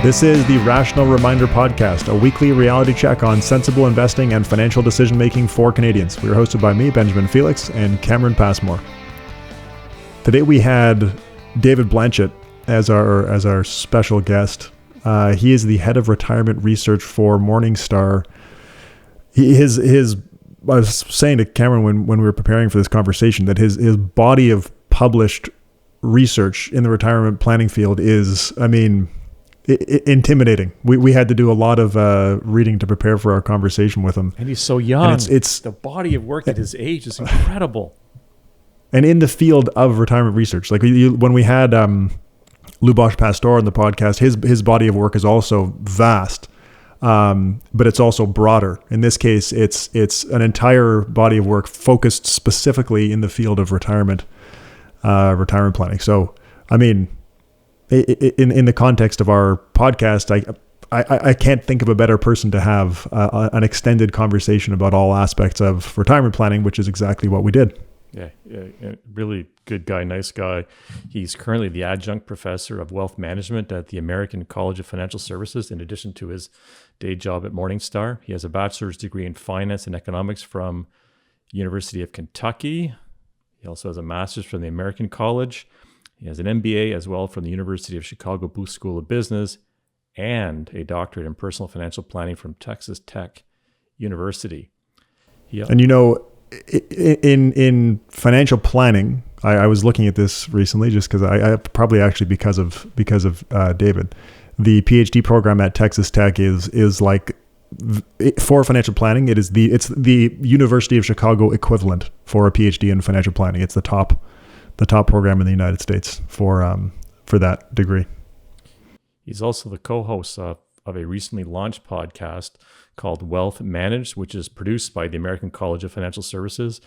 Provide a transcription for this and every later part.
This is the Rational Reminder Podcast, a weekly reality check on sensible investing and financial decision-making for Canadians. We are hosted by me, Benjamin Felix, and Cameron Passmore. Today we had David Blanchett as our special guest. He is the head of retirement research for Morningstar. I was saying to Cameron when we were preparing for this conversation that his body of published research in the retirement planning field is, intimidating. We had to do a lot of reading to prepare for our conversation with him. And he's so young. And it's the body of work at his age is incredible. And in the field of retirement research, like when we had Lubosh Pastor on the podcast, his body of work is also vast, but it's also broader. In this case, it's an entire body of work focused specifically in the field of retirement planning. So, in the context of our podcast, I can't think of a better person to have an extended conversation about all aspects of retirement planning, which is exactly what we did. Yeah, really good guy, nice guy. He's currently the adjunct professor of wealth management at the American College of Financial Services, in addition to his day job at Morningstar. He has a bachelor's degree in finance and economics from University of Kentucky. He also has a master's from the American College. He has an MBA as well from the University of Chicago Booth School of Business and a doctorate in personal financial planning from Texas Tech University. And in financial planning, I was looking at this recently just because I probably actually because of David, the PhD program at Texas Tech is like for financial planning. It's the University of Chicago equivalent for a PhD in financial planning. It's the top program in the United States for that degree. He's also the co-host of a recently launched podcast called Wealth Managed, which is produced by the American College of Financial Services.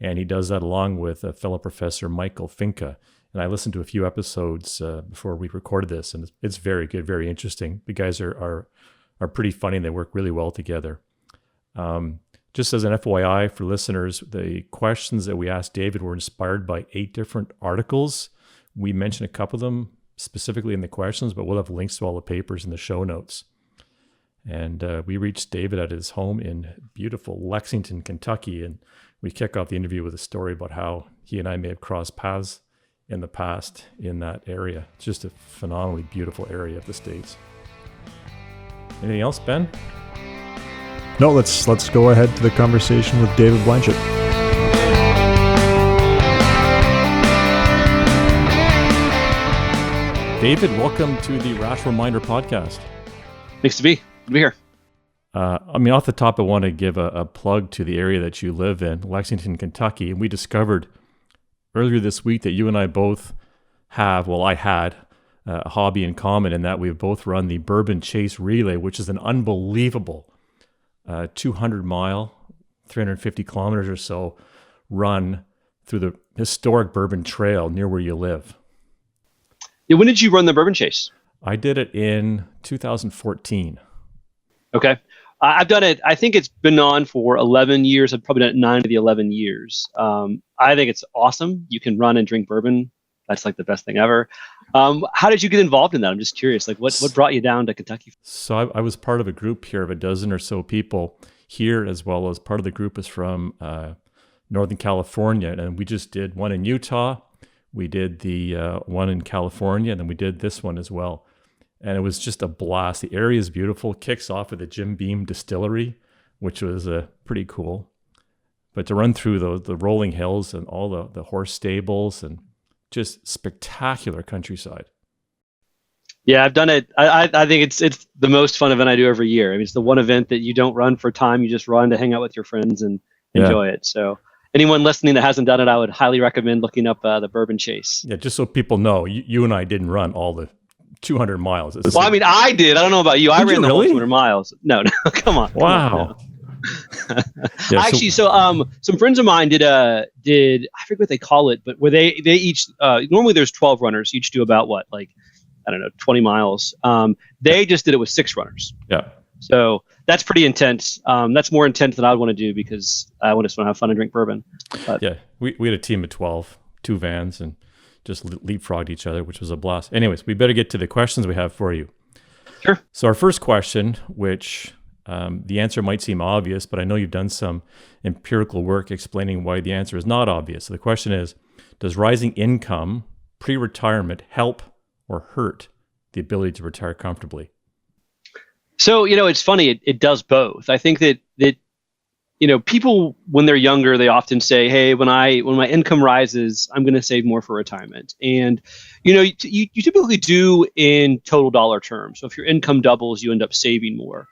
And he does that along with a fellow professor, Michael Finca. And I listened to a few episodes before we recorded this, and it's very good, very interesting. The guys are pretty funny, and they work really well together. Just as an FYI for listeners, the questions that we asked David were inspired by 8 different articles. We mentioned a couple of them specifically in the questions, but we'll have links to all the papers in the show notes. And we reached David at his home in beautiful Lexington, Kentucky, and we kick off the interview with a story about how he and I may have crossed paths in the past in that area. It's just a phenomenally beautiful area of the States. Anything else, Ben? No, let's go ahead to the conversation with David Blanchett. David, welcome to the Rational Reminder Podcast. Thanks to be here. Off the top, I want to give a plug to the area that you live in, Lexington, Kentucky. And we discovered earlier this week that you and I both I had a hobby in common in that we've both run the Bourbon Chase Relay, which is an unbelievable 200-mile, 350 kilometers or so run through the historic Bourbon Trail near where you live. Yeah, when did you run the Bourbon Chase? I did it in 2014. Okay. I've done it. I think it's been on for 11 years. I've probably done it 9 of the 11 years. I think it's awesome. You can run and drink bourbon. That's like the best thing ever. How did you get involved in that? I'm just curious. Like, what brought you down to Kentucky? So I was part of a group here of a dozen or so people here, as well as part of the group is from Northern California. And we just did one in Utah. We did the one in California, and then we did this one as well. And it was just a blast. The area is beautiful. Kicks off at the Jim Beam Distillery, which was pretty cool. But to run through the rolling hills and all the horse stables and just spectacular countryside. Yeah, I've done it. I think it's the most fun event I do every year. It's the one event that you don't run for time. You just run to hang out with your friends and enjoy it. So anyone listening that hasn't done it, I would highly recommend looking up the Bourbon Chase. Yeah, just so people know, you and I didn't run all the 200 miles. Well, I did. I don't know about you. I ran the whole 200 miles. No, come on. Wow. Yeah, actually, so some friends of mine did I forget what they call it, but where they each normally there's 12 runners, each do about 20 miles. They just did it with 6 runners. Yeah. So that's pretty intense. That's more intense than I would want to do because I just want to have fun and drink bourbon. But, yeah, we had a team of 12, 2 vans, and just leapfrogged each other, which was a blast. Anyways, we better get to the questions we have for you. Sure. So our first question, which the answer might seem obvious, but I know you've done some empirical work explaining why the answer is not obvious. So the question is, does rising income pre-retirement help or hurt the ability to retire comfortably? So, it's funny, it does both. I think that people, when they're younger, they often say, hey, when my income rises, I'm going to save more for retirement. And, you typically do in total dollar terms. So if your income doubles, you end up saving more.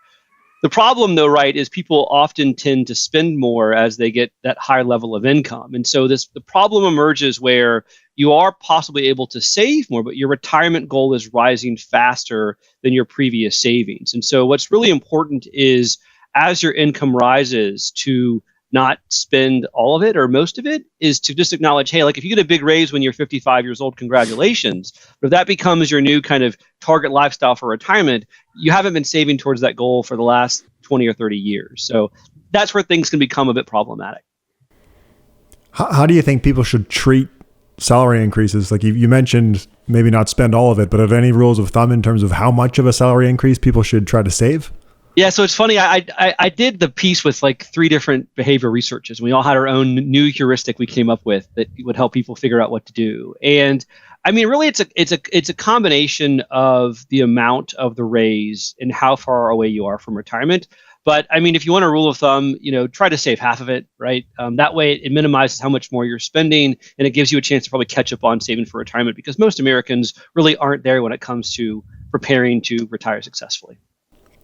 The problem, though, right, is people often tend to spend more as they get that higher level of income. And so the problem emerges where you are possibly able to save more, but your retirement goal is rising faster than your previous savings. And so what's really important is, as your income rises, to not spend all of it or most of it, is to just acknowledge, hey, like if you get a big raise when you're 55 years old, congratulations. But if that becomes your new kind of target lifestyle for retirement, you haven't been saving towards that goal for the last 20 or 30 years. So that's where things can become a bit problematic. How do you think people should treat salary increases? Like you mentioned, maybe not spend all of it, but are there any rules of thumb in terms of how much of a salary increase people should try to save? Yeah, so it's funny. I did the piece with like 3 different behavior researchers. We all had our own new heuristic we came up with that would help people figure out what to do. And I mean, really, it's a combination of the amount of the raise and how far away you are from retirement. But I mean, if you want a rule of thumb, try to save half of it, right? That way, it minimizes how much more you're spending, and it gives you a chance to probably catch up on saving for retirement, because most Americans really aren't there when it comes to preparing to retire successfully.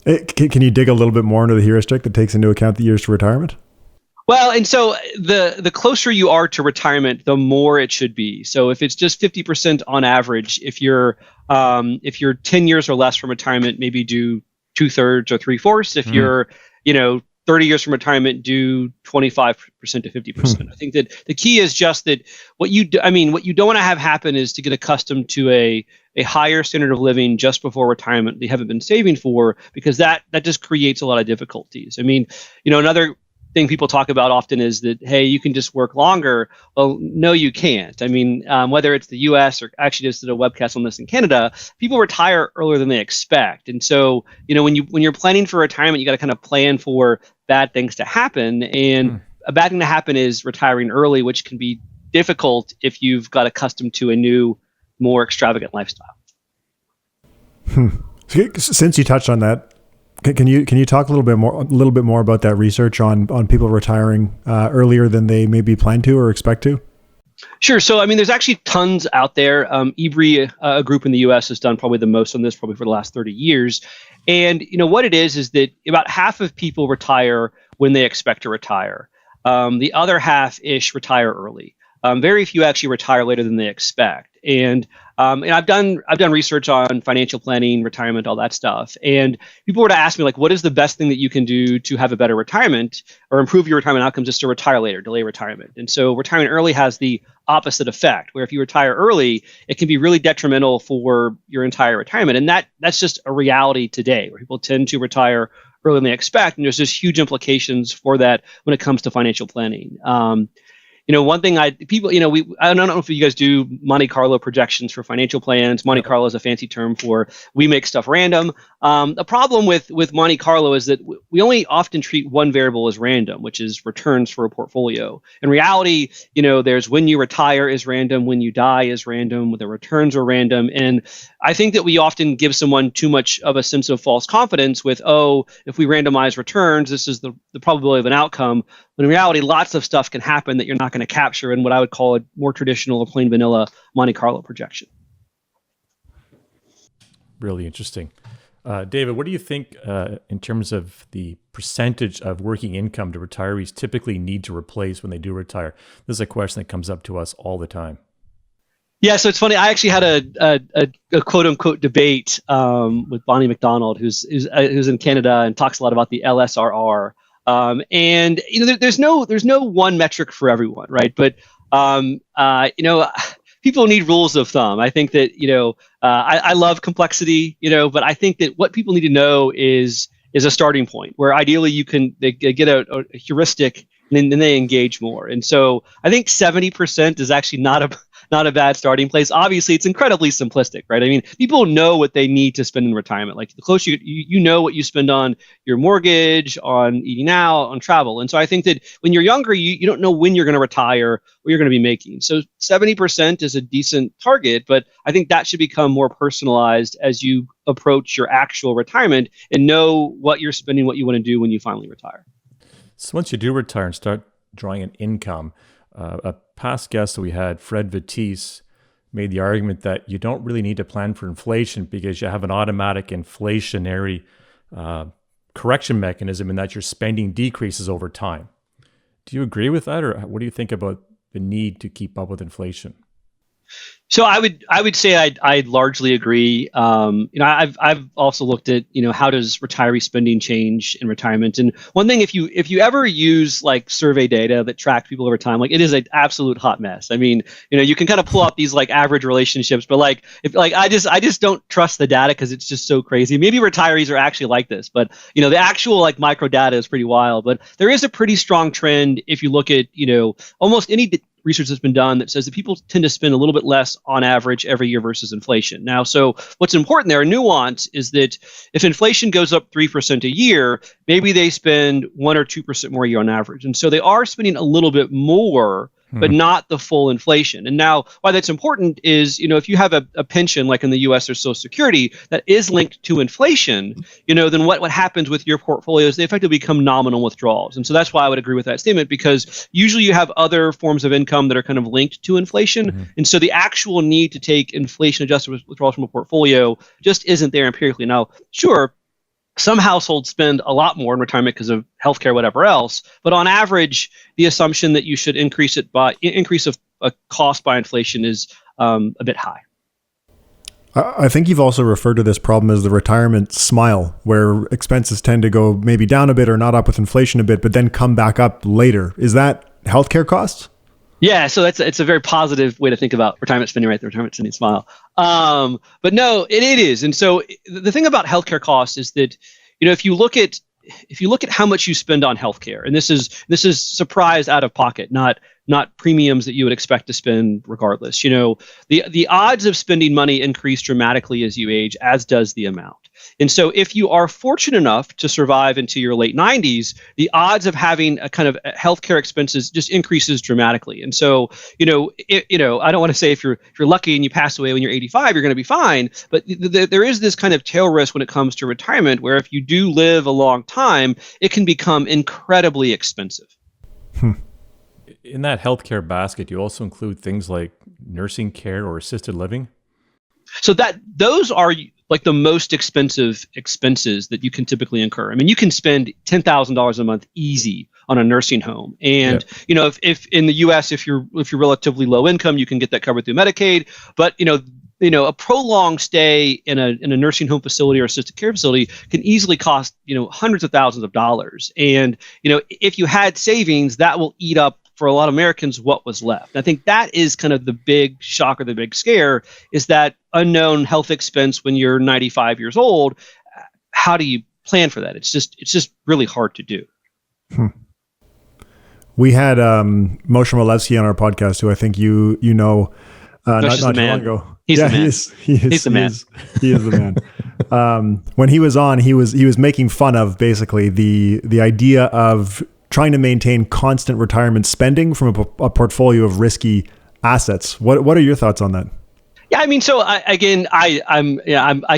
Can you dig a little bit more into the heuristic that takes into account the years to retirement? Well, and so the closer you are to retirement, the more it should be. So if it's just 50% on average, if you're 10 years or less from retirement, maybe do 2/3 or 3/4. If you're 30 years from retirement, do 25% to 50%. I think that the key is just that what you don't want to have happen is to get accustomed to a higher standard of living just before retirement that you haven't been saving for, because that just creates a lot of difficulties. I mean, another thing people talk about often is that, hey, you can just work longer. Well, no, you can't. I mean, whether it's the US or actually just did a webcast on this in Canada, people retire earlier than they expect. And so, when you're planning for retirement, you got to kind of plan for bad things to happen. And a bad thing to happen is retiring early, which can be difficult if you've got accustomed to a new, more extravagant lifestyle. Since you touched on that, can you talk a little bit more about that research on people retiring earlier than they maybe plan to or expect to? Sure. So, I mean, there's actually tons out there. EBRI, a group in the U.S., has done probably the most on this, probably for the last 30 years. And what it is that about half of people retire when they expect to retire. The other half-ish retire early. Very few actually retire later than they expect. And I've done research on financial planning, retirement, all that stuff. And people were to ask me, like, what is the best thing that you can do to have a better retirement or improve your retirement outcomes, just to retire later, delay retirement? And so retiring early has the opposite effect, where if you retire early, it can be really detrimental for your entire retirement. And that's just a reality today, where people tend to retire earlier than they expect. And there's just huge implications for that when it comes to financial planning. One thing I don't know if you guys do Monte Carlo projections for financial plans. Monte Carlo is a fancy term for we make stuff random. The problem with Monte Carlo is that we only often treat one variable as random, which is returns for a portfolio. In reality, there's when you retire is random, when you die is random, the returns are random. And I think that we often give someone too much of a sense of false confidence with, if we randomize returns, this is the probability of an outcome. But in reality, lots of stuff can happen that you're not going to capture in what I would call a more traditional or plain vanilla Monte Carlo projection. Really interesting. David, what do you think in terms of the percentage of working income to retirees typically need to replace when they do retire? This is a question that comes up to us all the time. Yeah, so it's funny. I actually had a quote unquote debate with Bonnie McDonald, who's in Canada and talks a lot about the LSRR. And there's no one metric for everyone, right? But people need rules of thumb. I think that I love complexity, but I think that what people need to know is a starting point where ideally they get a heuristic and then they engage more. And so I think 70% is actually not not a bad starting place. Obviously, it's incredibly simplistic, right? I mean, people know what they need to spend in retirement. Like the closer you know what you spend on your mortgage, on eating out, on travel. And so I think that when you're younger, you don't know when you're going to retire, what you're going to be making. So 70% is a decent target, but I think that should become more personalized as you approach your actual retirement and know what you're spending, what you want to do when you finally retire. So once you do retire and start drawing an income, a past guest that we had, Fred Vitisse, made the argument that you don't really need to plan for inflation because you have an automatic inflationary correction mechanism and that your spending decreases over time. Do you agree with that, or what do you think about the need to keep up with inflation? So I would say I largely agree. I've also looked at how does retiree spending change in retirement, and one thing if you ever use like survey data that tracks people over time, like it is an absolute hot mess. I mean, you can kind of pull up these like average relationships, but like if like I just don't trust the data because it's just so crazy. Maybe retirees are actually like this, but the actual like micro data is pretty wild. But there is a pretty strong trend if you look at almost any research that's been done that says that people tend to spend a little bit less on average every year versus inflation. Now, so what's important there, a nuance, is that if inflation goes up 3% a year, maybe they spend 1 or 2% more a year on average. And so they are spending a little bit more, but not the full inflation. And now why that's important is, if you have a pension, like in the US or Social Security, that is linked to inflation, then what happens with your portfolio is they effectively become nominal withdrawals. And so that's why I would agree with that statement, because usually you have other forms of income that are kind of linked to inflation. And so the actual need to take inflation adjusted withdrawals from a portfolio just isn't there empirically. Now, sure, some households spend a lot more in retirement because of healthcare, whatever else. But on average, the assumption that you should increase of a cost by inflation is a bit high. I think you've also referred to this problem as the retirement smile, where expenses tend to go maybe down a bit or not up with inflation a bit, but then come back up later. Is that healthcare costs? Yeah, so it's a very positive way to think about retirement spending, right? The retirement spending smile. But no, it is. And so the thing about healthcare costs is that, if you look at how much you spend on healthcare, and this is surprise out of pocket, not premiums that you would expect to spend regardless. The odds of spending money increase dramatically as you age, as does the amount. And so if you are fortunate enough to survive into your late 90s, the odds of having a kind of healthcare expenses just increases dramatically. And so, I don't want to say if you're lucky and you pass away when you're 85, you're going to be fine. But there is this kind of tail risk when it comes to retirement, where if you do live a long time, it can become incredibly expensive. In that healthcare basket, you also include things like nursing care or assisted living? So those are like the most expensive expenses that you can typically incur. I mean, you can spend $10,000 a month easy on a nursing home. And, if in the US, if you're relatively low income, you can get that covered through Medicaid. But, a prolonged stay in a nursing home facility or assisted care facility can easily cost, hundreds of thousands of dollars. And, if you had savings, that will eat up for a lot of Americans what was left. I think that is kind of the big shock or the big scare, is that unknown health expense when you're 95 years old. How do you plan for that? It's just really hard to do. We had Moshe Milevsky on our podcast, who I think you know. Not too long ago. He's the man. He's the man. He is the man. When he was on, he was making fun of basically the idea of trying to maintain constant retirement spending from a portfolio of risky assets. What are your thoughts on that? Yeah, I mean, so I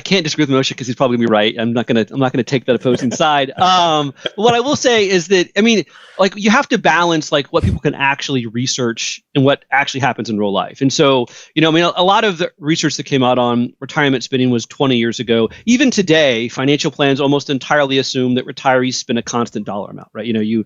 can't disagree with Moshe because he's probably gonna be right. I'm not gonna take that opposing side. What I will say is that, I mean, like, you have to balance like what people can actually research and what actually happens in real life. And so, I mean, a lot of the research that came out on retirement spending was 20 years ago. Even today, financial plans almost entirely assume that retirees spend a constant dollar amount, right? You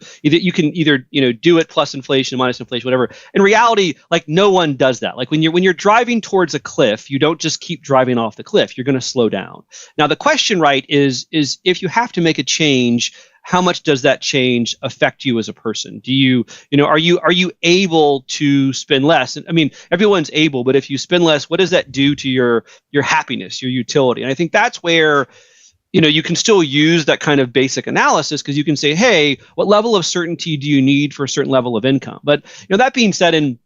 can either do it plus inflation, minus inflation, whatever. In reality, like, no one does that. Like when you're driving towards a cliff, you don't just keep driving off the cliff. You're going to slow down. Now, the question, right, is if you have to make a change, how much does that change affect you as a person? Do are you able to spend less? I mean, everyone's able, but if you spend less, what does that do to your happiness, your utility? And I think that's where you can still use that kind of basic analysis, because you can say, hey, what level of certainty do you need for a certain level of income? But that being said, in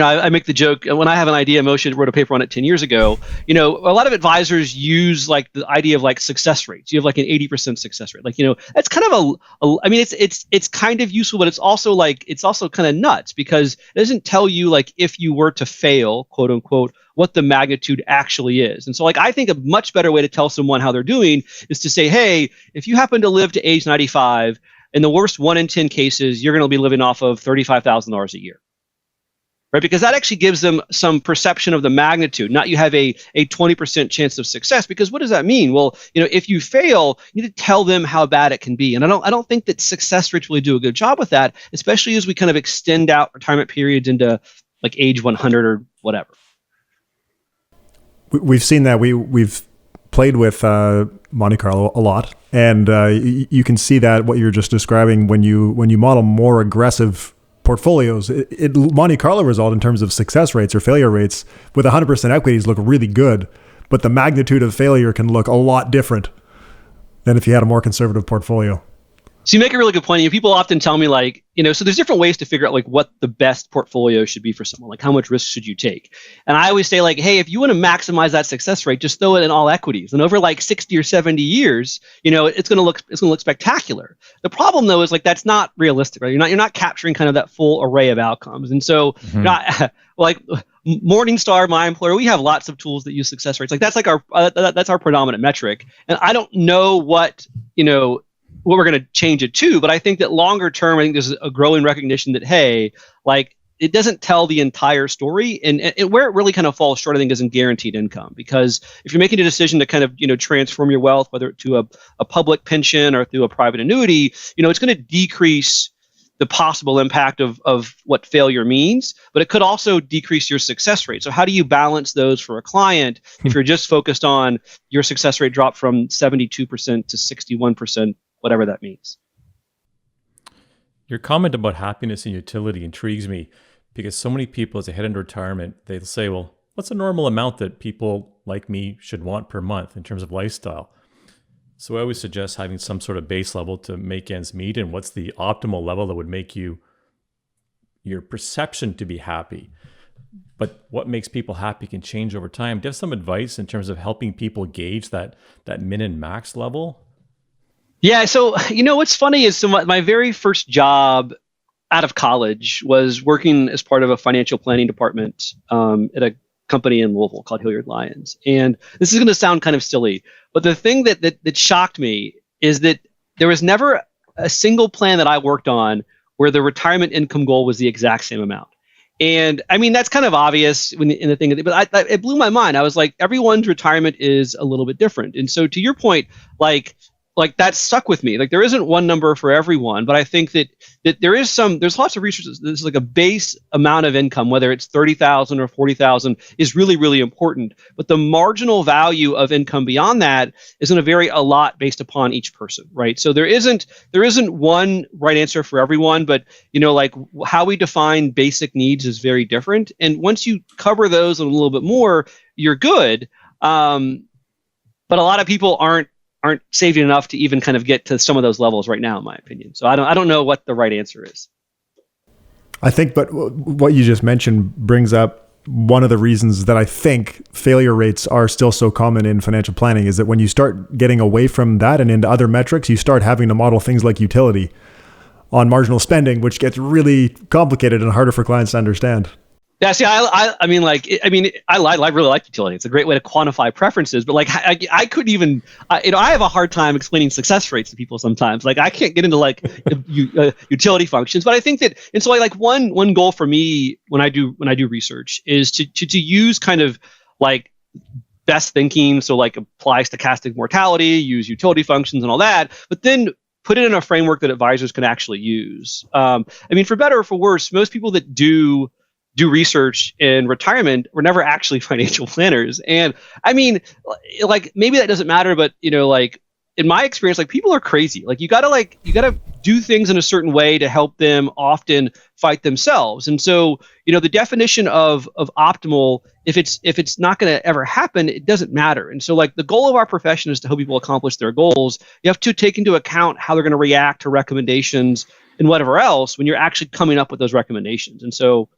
I make the joke when I have an idea. Moshe wrote a paper on it 10 years ago. A lot of advisors use like the idea of like success rates. You have like an 80% success rate. Like, that's kind of I mean, it's kind of useful, but it's also kind of nuts because it doesn't tell you like if you were to fail, quote unquote, what the magnitude actually is. And so like, I think a much better way to tell someone how they're doing is to say, hey, if you happen to live to age 95, in the worst 1 in 10 cases, you're going to be living off of $35,000 a year. Right, because that actually gives them some perception of the magnitude. Not you have a 20% chance of success. Because what does that mean? Well, if you fail, you need to tell them how bad it can be. And I don't think that success rates really do a good job with that, especially as we kind of extend out retirement periods into like age 100 or whatever. We've seen that. We've played with Monte Carlo a lot, and you can see that what you're just describing when you model more aggressive portfolios, Monte Carlo result in terms of success rates or failure rates with 100% equities look really good, but the magnitude of failure can look a lot different than if you had a more conservative portfolio. So you make a really good point. People often tell me like, so there's different ways to figure out like what the best portfolio should be for someone, like how much risk should you take? And I always say like, hey, if you want to maximize that success rate, just throw it in all equities. And over like 60 or 70 years, it's going to look spectacular. The problem though is like that's not realistic, right? You're not capturing kind of that full array of outcomes. And so like Morningstar, my employer, we have lots of tools that use success rates. Like that's like that's our predominant metric. And I don't know what we're going to change it to, but I think that longer term, I think there's a growing recognition that, hey, like it doesn't tell the entire story. And where it really kind of falls short, I think, is in guaranteed income. Because if you're making a decision to kind of, transform your wealth, whether to a public pension or through a private annuity, it's going to decrease the possible impact of what failure means, but it could also decrease your success rate. So how do you balance those for a client if you're just focused on your success rate drop from 72% to 61%, whatever that means? Your comment about happiness and utility intrigues me because so many people as they head into retirement, they'll say, well, what's a normal amount that people like me should want per month in terms of lifestyle? So I always suggest having some sort of base level to make ends meet, and what's the optimal level that would make your perception to be happy. But what makes people happy can change over time. Do you have some advice in terms of helping people gauge that min and max level? Yeah. So, what's funny is my very first job out of college was working as part of a financial planning department at a company in Louisville called Hilliard Lyons. And this is going to sound kind of silly, but the thing that shocked me is that there was never a single plan that I worked on where the retirement income goal was the exact same amount. And I mean, that's kind of obvious in the thing, but it blew my mind. I was like, everyone's retirement is a little bit different. And so to your point, like that stuck with me. Like there isn't one number for everyone, but I think that there's lots of research. There's like a base amount of income, whether it's 30,000 or 40,000, is really, really important. But the marginal value of income beyond that is going to vary a lot based upon each person, right? So there isn't one right answer for everyone, but like how we define basic needs is very different. And once you cover those a little bit more, you're good. But a lot of people aren't saving enough to even kind of get to some of those levels right now, in my opinion. So I don't know what the right answer is. I think, but what you just mentioned brings up one of the reasons that I think failure rates are still so common in financial planning is that when you start getting away from that and into other metrics, you start having to model things like utility on marginal spending, which gets really complicated and harder for clients to understand. Yeah, see, I really like utility. It's a great way to quantify preferences. But like, I couldn't even, I have a hard time explaining success rates to people sometimes. Like, I can't get into like utility functions. But I think that, and so like one goal for me when I do research is to use kind of like best thinking. So like apply stochastic mortality, use utility functions and all that. But then put it in a framework that advisors can actually use. I mean, for better or for worse, most people that do research in retirement were never actually financial planners. And I mean, like maybe that doesn't matter, but like in my experience, like people are crazy. Like you gotta do things in a certain way to help them often fight themselves. And so, the definition of optimal, if it's not going to ever happen, it doesn't matter. And so like the goal of our profession is to help people accomplish their goals. You have to take into account how they're going to react to recommendations and whatever else when you're actually coming up with those recommendations. And so,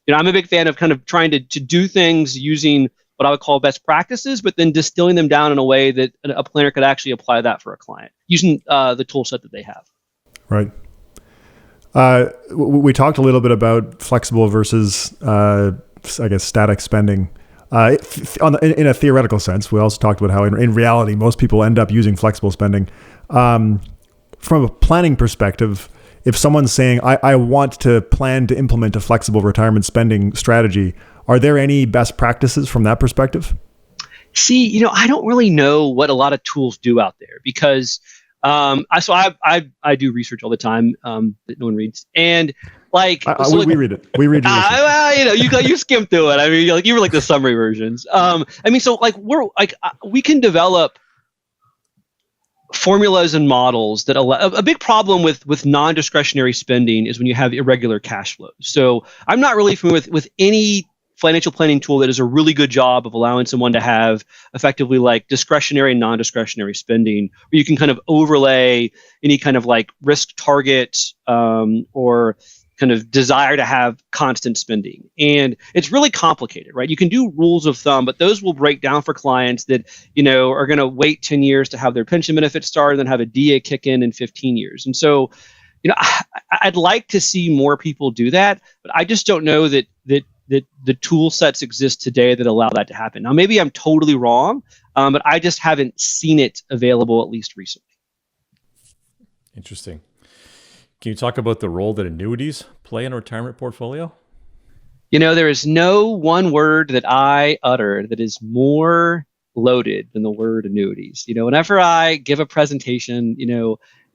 I'm a big fan of kind of trying to do things using what I would call best practices, but then distilling them down in a way that a planner could actually apply that for a client using the tool set that they have. Right. We talked a little bit about flexible versus, I guess, static spending. In a theoretical sense, we also talked about how in reality, most people end up using flexible spending. From a planning perspective, if someone's saying, I want to plan to implement a flexible retirement spending strategy, are there any best practices from that perspective? See, I don't really know what a lot of tools do out there because I do research all the time that no one reads, and we read it. We read your research. You skim through it. I mean, you were like the summary versions. We can develop formulas and models that allow. A big problem with non-discretionary spending is when you have irregular cash flows. So I'm not really familiar with any financial planning tool that does a really good job of allowing someone to have effectively like discretionary and non-discretionary spending, where you can kind of overlay any kind of like risk target or kind of desire to have constant spending. And it's really complicated, right? You can do rules of thumb, but those will break down for clients that, are going to wait 10 years to have their pension benefits start and then have a DA kick in 15 years. And so, I'd like to see more people do that, but I just don't know that the tool sets exist today that allow that to happen. Now, maybe I'm totally wrong, but I just haven't seen it available, at least recently. Interesting. Can you talk about the role that annuities play in a retirement portfolio? There is no one word that I utter that is more loaded than the word annuities. Whenever I give a presentation,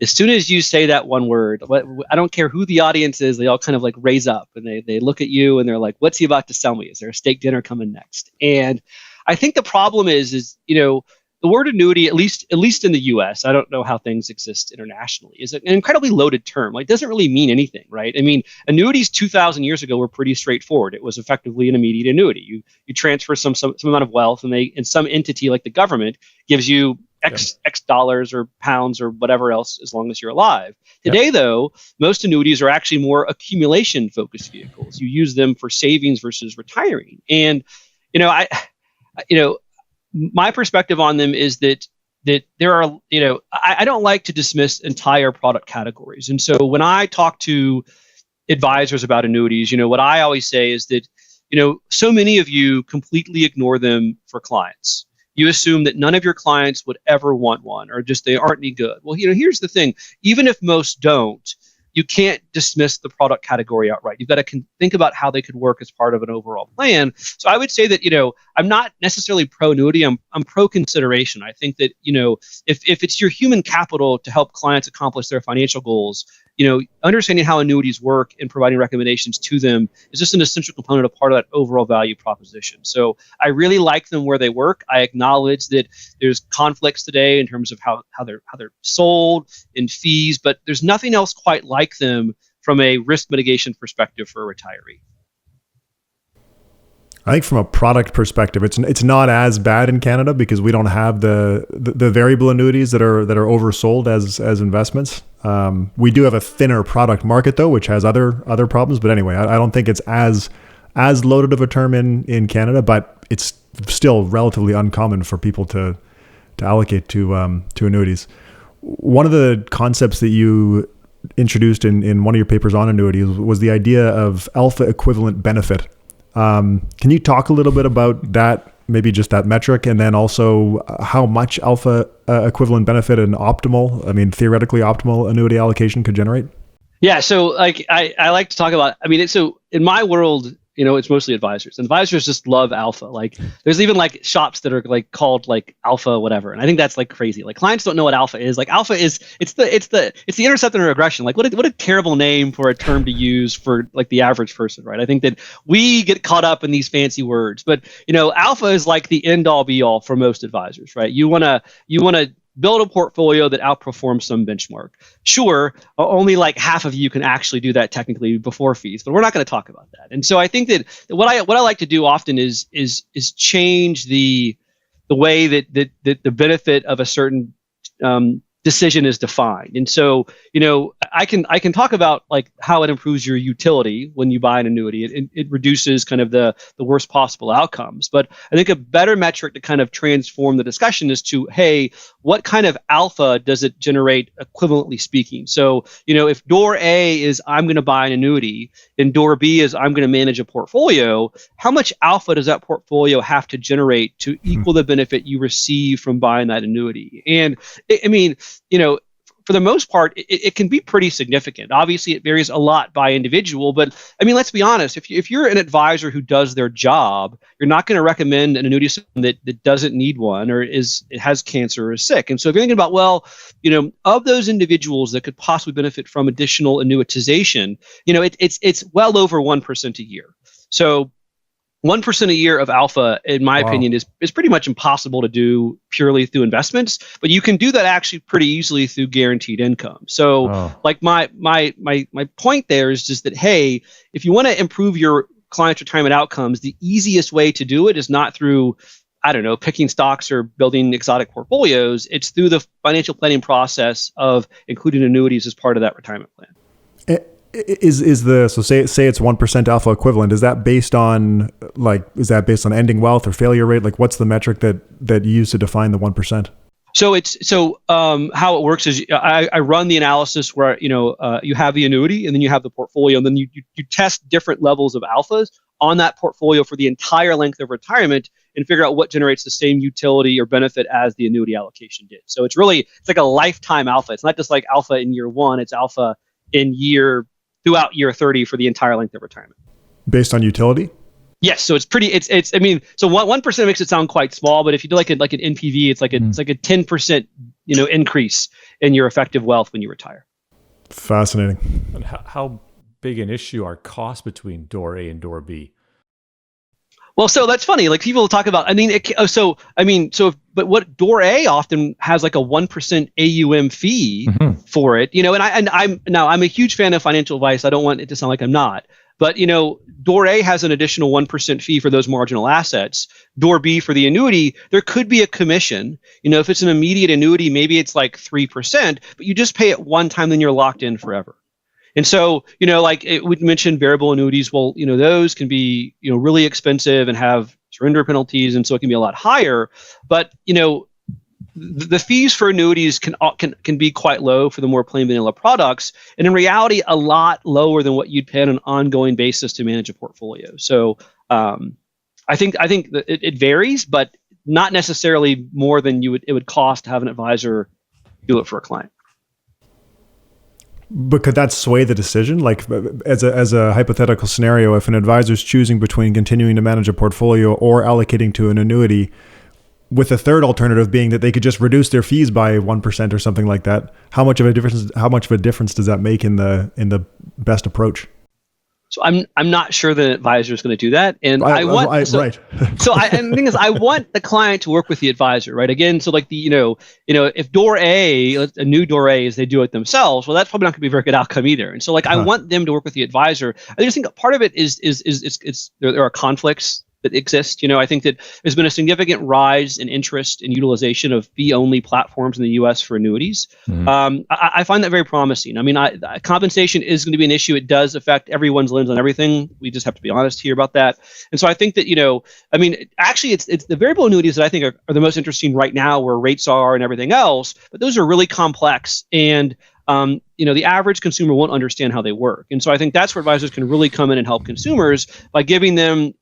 as soon as you say that one word, I don't care who the audience is, they all kind of like raise up and they look at you and they're like, what's he about to sell me? Is there a steak dinner coming next? And I think the problem is the word annuity, at least in the US, I don't know how things exist internationally, is an incredibly loaded term. Like, it doesn't really mean anything, right? I mean, annuities 2,000 years ago were pretty straightforward. It was effectively an immediate annuity. You transfer some amount of wealth, and some entity like the government gives you X dollars or pounds or whatever else, as long as you're alive. Today, though, most annuities are actually more accumulation-focused vehicles. You use them for savings versus retiring. And my perspective on them is that there are, I don't like to dismiss entire product categories. And so when I talk to advisors about annuities, what I always say is that, so many of you completely ignore them for clients. You assume that none of your clients would ever want one, or just they aren't any good. Well, here's the thing. Even if most don't, you can't dismiss the product category outright. You've got to think about how they could work as part of an overall plan. So I would say that, I'm not necessarily pro annuity. I'm pro consideration. I think that, if it's your human capital to help clients accomplish their financial goals, understanding how annuities work and providing recommendations to them is just an essential component of part of that overall value proposition. So I really like them where they work. I acknowledge that there's conflicts today in terms of how they're sold and fees, but there's nothing else quite like them from a risk mitigation perspective for a retiree. I think from a product perspective, it's not as bad in Canada because we don't have the variable annuities that are oversold as investments. We do have a thinner product market though, which has other problems. But anyway, I don't think it's as loaded of a term in Canada, but it's still relatively uncommon for people to allocate to annuities. One of the concepts that you introduced in one of your papers on annuities was the idea of alpha equivalent benefit. Can you talk a little bit about that, maybe just that metric, and then also how much alpha equivalent benefit and theoretically optimal annuity allocation could generate? Yeah, so I like to talk about, so in my world, it's mostly advisors. And advisors just love alpha. Like, there's even like shops that are like called like alpha whatever. And I think that's like crazy. Like, clients don't know what alpha is. Like, alpha is it's the intercept and regression. Like, what a terrible name for a term to use for like the average person, right? I think that we get caught up in these fancy words. But alpha is like the end all be all for most advisors, right? You wanna build a portfolio that outperforms some benchmark. Sure, only like half of you can actually do that technically before fees, but we're not going to talk about that. And so I think that what I like to do often is change the way that the benefit of a certain decision is defined. And so, I can talk about like how it improves your utility when you buy an annuity. It reduces kind of the worst possible outcomes. But I think a better metric to kind of transform the discussion is to, hey, what kind of alpha does it generate equivalently speaking? So, if door A is I'm going to buy an annuity and door B is I'm going to manage a portfolio, how much alpha does that portfolio have to generate to equal the benefit you receive from buying that annuity? And for the most part, it can be pretty significant. Obviously, it varies a lot by individual, but let's be honest. If you're an advisor who does their job, you're not going to recommend an annuity that doesn't need one or it has cancer or is sick. And so if you're thinking about, of those individuals that could possibly benefit from additional annuitization, it's well over 1% a year. So 1% a year of alpha, in my opinion, is pretty much impossible to do purely through investments, but you can do that actually pretty easily through guaranteed income. So like my point there is just that, hey, if you want to improve your client's retirement outcomes, the easiest way to do it is not through, picking stocks or building exotic portfolios. It's through the financial planning process of including annuities as part of that retirement plan. So say it's 1% alpha equivalent. Is that based on ending wealth or failure rate? Like, what's the metric that you use to define the 1%? So how it works is I run the analysis where you have the annuity and then you have the portfolio, and then you test different levels of alphas on that portfolio for the entire length of retirement and figure out what generates the same utility or benefit as the annuity allocation did. So it's like a lifetime alpha. It's not just like alpha in year one; it's alpha throughout year 30 for the entire length of retirement. Based on utility? Yes. So it's pretty, so 1% makes it sound quite small, but if you do like an NPV, it's like a 10%, increase in your effective wealth when you retire. Fascinating. And how big an issue are costs between door A and door B? Well, so that's funny. Like people talk about, but what door A often has like a 1% AUM fee for it, and I'm a huge fan of financial advice. I don't want it to sound like I'm not, but door A has an additional 1% fee for those marginal assets. Door B for the annuity, there could be a commission. If it's an immediate annuity, maybe it's like 3%, but you just pay it one time, then you're locked in forever. And so, we mentioned variable annuities. Well, those can be, really expensive and have surrender penalties. And so it can be a lot higher. But, the fees for annuities can be quite low for the more plain vanilla products. And in reality, a lot lower than what you'd pay on an ongoing basis to manage a portfolio. So I think that it varies, but not necessarily more than it would cost to have an advisor do it for a client. But could that sway the decision? Like as a hypothetical scenario, if an advisor is choosing between continuing to manage a portfolio or allocating to an annuity, with a third alternative being that they could just reduce their fees by 1% or something like that, how much of a difference does that make in the best approach? So I'm not sure the advisor is going to do that, and right. And the thing is, I want the client to work with the advisor, right? Again, so like if door A, a new door A, is they do it themselves, well, that's probably not going to be a very good outcome either. And so I want them to work with the advisor. I just think part of it is there are conflicts that exist. I think that there's been a significant rise in interest and utilization of fee-only platforms in the U.S. for annuities. I find that very promising. Compensation is going to be an issue. It does affect everyone's lens on everything. We just have to be honest here about that. And so I think that, actually it's the variable annuities that I think are the most interesting right now, where rates are and everything else, but those are really complex, and the average consumer won't understand how they work. And so I think that's where advisors can really come in and help consumers by giving them,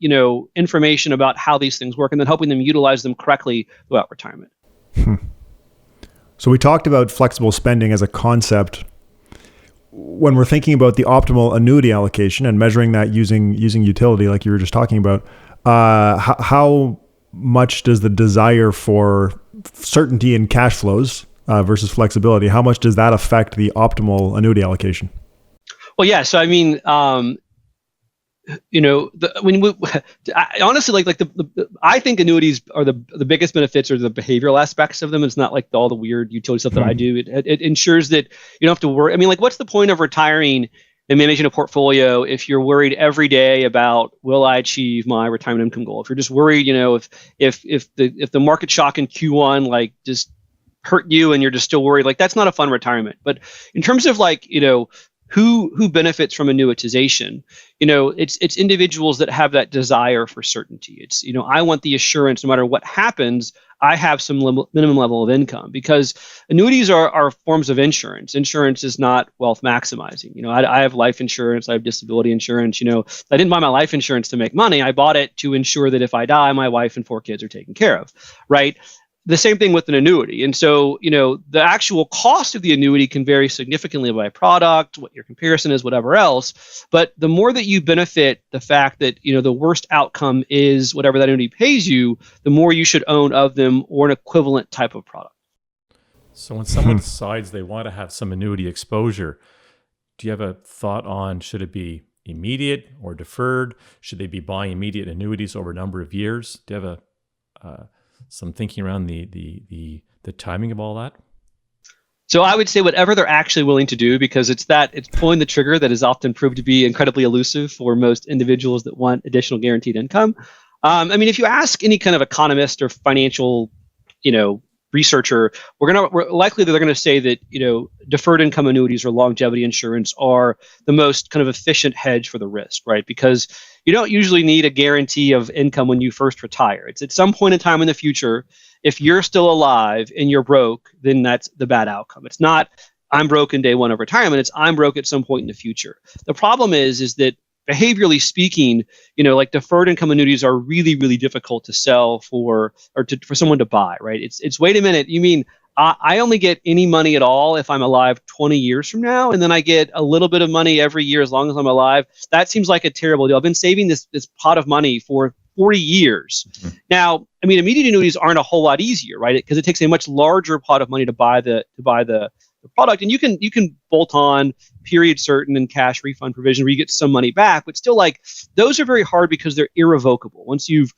information about how these things work and then helping them utilize them correctly throughout retirement. So we talked about flexible spending as a concept. When we're thinking about the optimal annuity allocation and measuring that using utility, like you were just talking about, how much does the desire for certainty in cash flows versus flexibility, how much does that affect the optimal annuity allocation? Well, yeah. So honestly, I think annuities are the biggest benefits are the behavioral aspects of them. It's not like all the weird utility stuff that I do. It ensures that you don't have to worry. What's the point of retiring and managing a portfolio if you're worried every day about, will I achieve my retirement income goal? If you're just worried, if the market shock in Q1 just hurt you and you're just still worried, like that's not a fun retirement. But in terms of like, who benefits from annuitization, it's individuals that have that desire for certainty. It's, I want the assurance no matter what happens, I have some minimum level of income, because annuities are forms of insurance. Insurance is not wealth maximizing. I have life insurance, I have disability insurance. I didn't buy my life insurance to make money. I bought it to ensure that if I die, my wife and 4 kids are taken care of, right? The same thing with an annuity. And so, the actual cost of the annuity can vary significantly by product, what your comparison is, whatever else. But the more that you benefit the fact that, the worst outcome is whatever that annuity pays you, the more you should own of them or an equivalent type of product. So when someone decides they want to have some annuity exposure, do you have a thought on, should it be immediate or deferred? Should they be buying immediate annuities over a number of years? Do you have some thinking around the timing of all that? So I would say whatever they're actually willing to do, because it's pulling the trigger that is often proved to be incredibly elusive for most individuals that want additional guaranteed income. If you ask any kind of economist or financial, researcher, we're likely that they're going to say that, deferred income annuities or longevity insurance are the most kind of efficient hedge for the risk, right? Because you don't usually need a guarantee of income when you first retire. It's at some point in time in the future. If you're still alive and you're broke, then that's the bad outcome. It's not I'm broke in day one of retirement. It's I'm broke at some point in the future. The problem is that behaviorally speaking, like deferred income annuities are really, really difficult to sell for someone to buy, right? It's wait a minute, you mean I only get any money at all if I'm alive 20 years from now, and then I get a little bit of money every year as long as I'm alive? That seems like a terrible deal. I've been saving this pot of money for 40 years. Mm-hmm. Now, immediate annuities aren't a whole lot easier, right? Because it takes a much larger pot of money to buy the product, and you can bolt on period certain and cash refund provision where you get some money back, but still, like, those are very hard because they're irrevocable. Once you've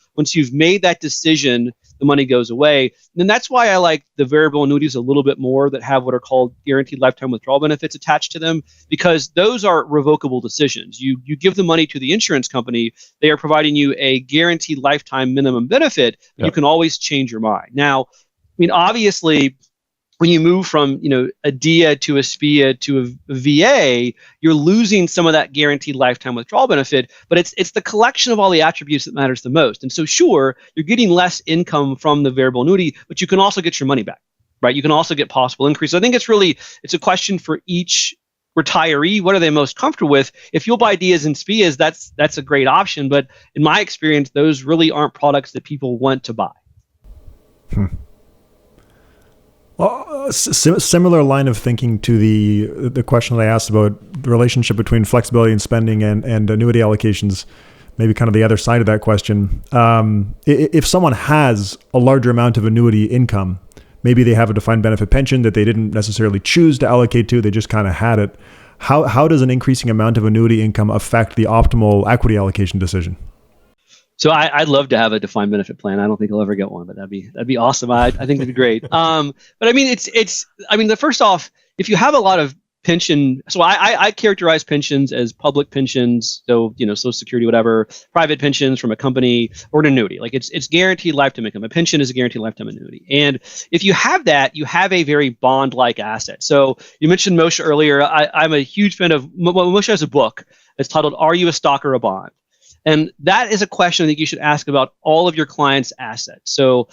made that decision, the money goes away. And that's why I like the variable annuities a little bit more, that have what are called guaranteed lifetime withdrawal benefits attached to them, because those are revocable decisions. You give the money to the insurance company, they are providing you a guaranteed lifetime minimum benefit, but you can always change your mind. Now, obviously, when you move from a DIA to a SPIA to a VA, you're losing some of that guaranteed lifetime withdrawal benefit, but it's the collection of all the attributes that matters the most. And so sure, you're getting less income from the variable annuity, but you can also get your money back, right? You can also get possible increase. So I think it's a question for each retiree. What are they most comfortable with? If you'll buy DIAs and SPIAs, that's a great option. But in my experience, those really aren't products that people want to buy. Well, similar line of thinking to the question that I asked about the relationship between flexibility and spending and annuity allocations, maybe kind of the other side of that question. If someone has a larger amount of annuity income, maybe they have a defined benefit pension that they didn't necessarily choose to allocate to, they just kind of had it. How does an increasing amount of annuity income affect the optimal equity allocation decision? So I'd love to have a defined benefit plan. I don't think I'll ever get one, but that'd be awesome. I think that'd be great. But the first off, if you have a lot of pension, so I characterize pensions as public pensions, so Social Security, whatever, private pensions from a company, or an annuity. Like it's guaranteed lifetime income. A pension is a guaranteed lifetime annuity, and if you have that, you have a very bond-like asset. So you mentioned Moshe earlier. I'm a huge fan of Moshe has a book. It's titled "Are You a Stock or a Bond?" And that is a question I think you should ask about all of your clients' assets. So,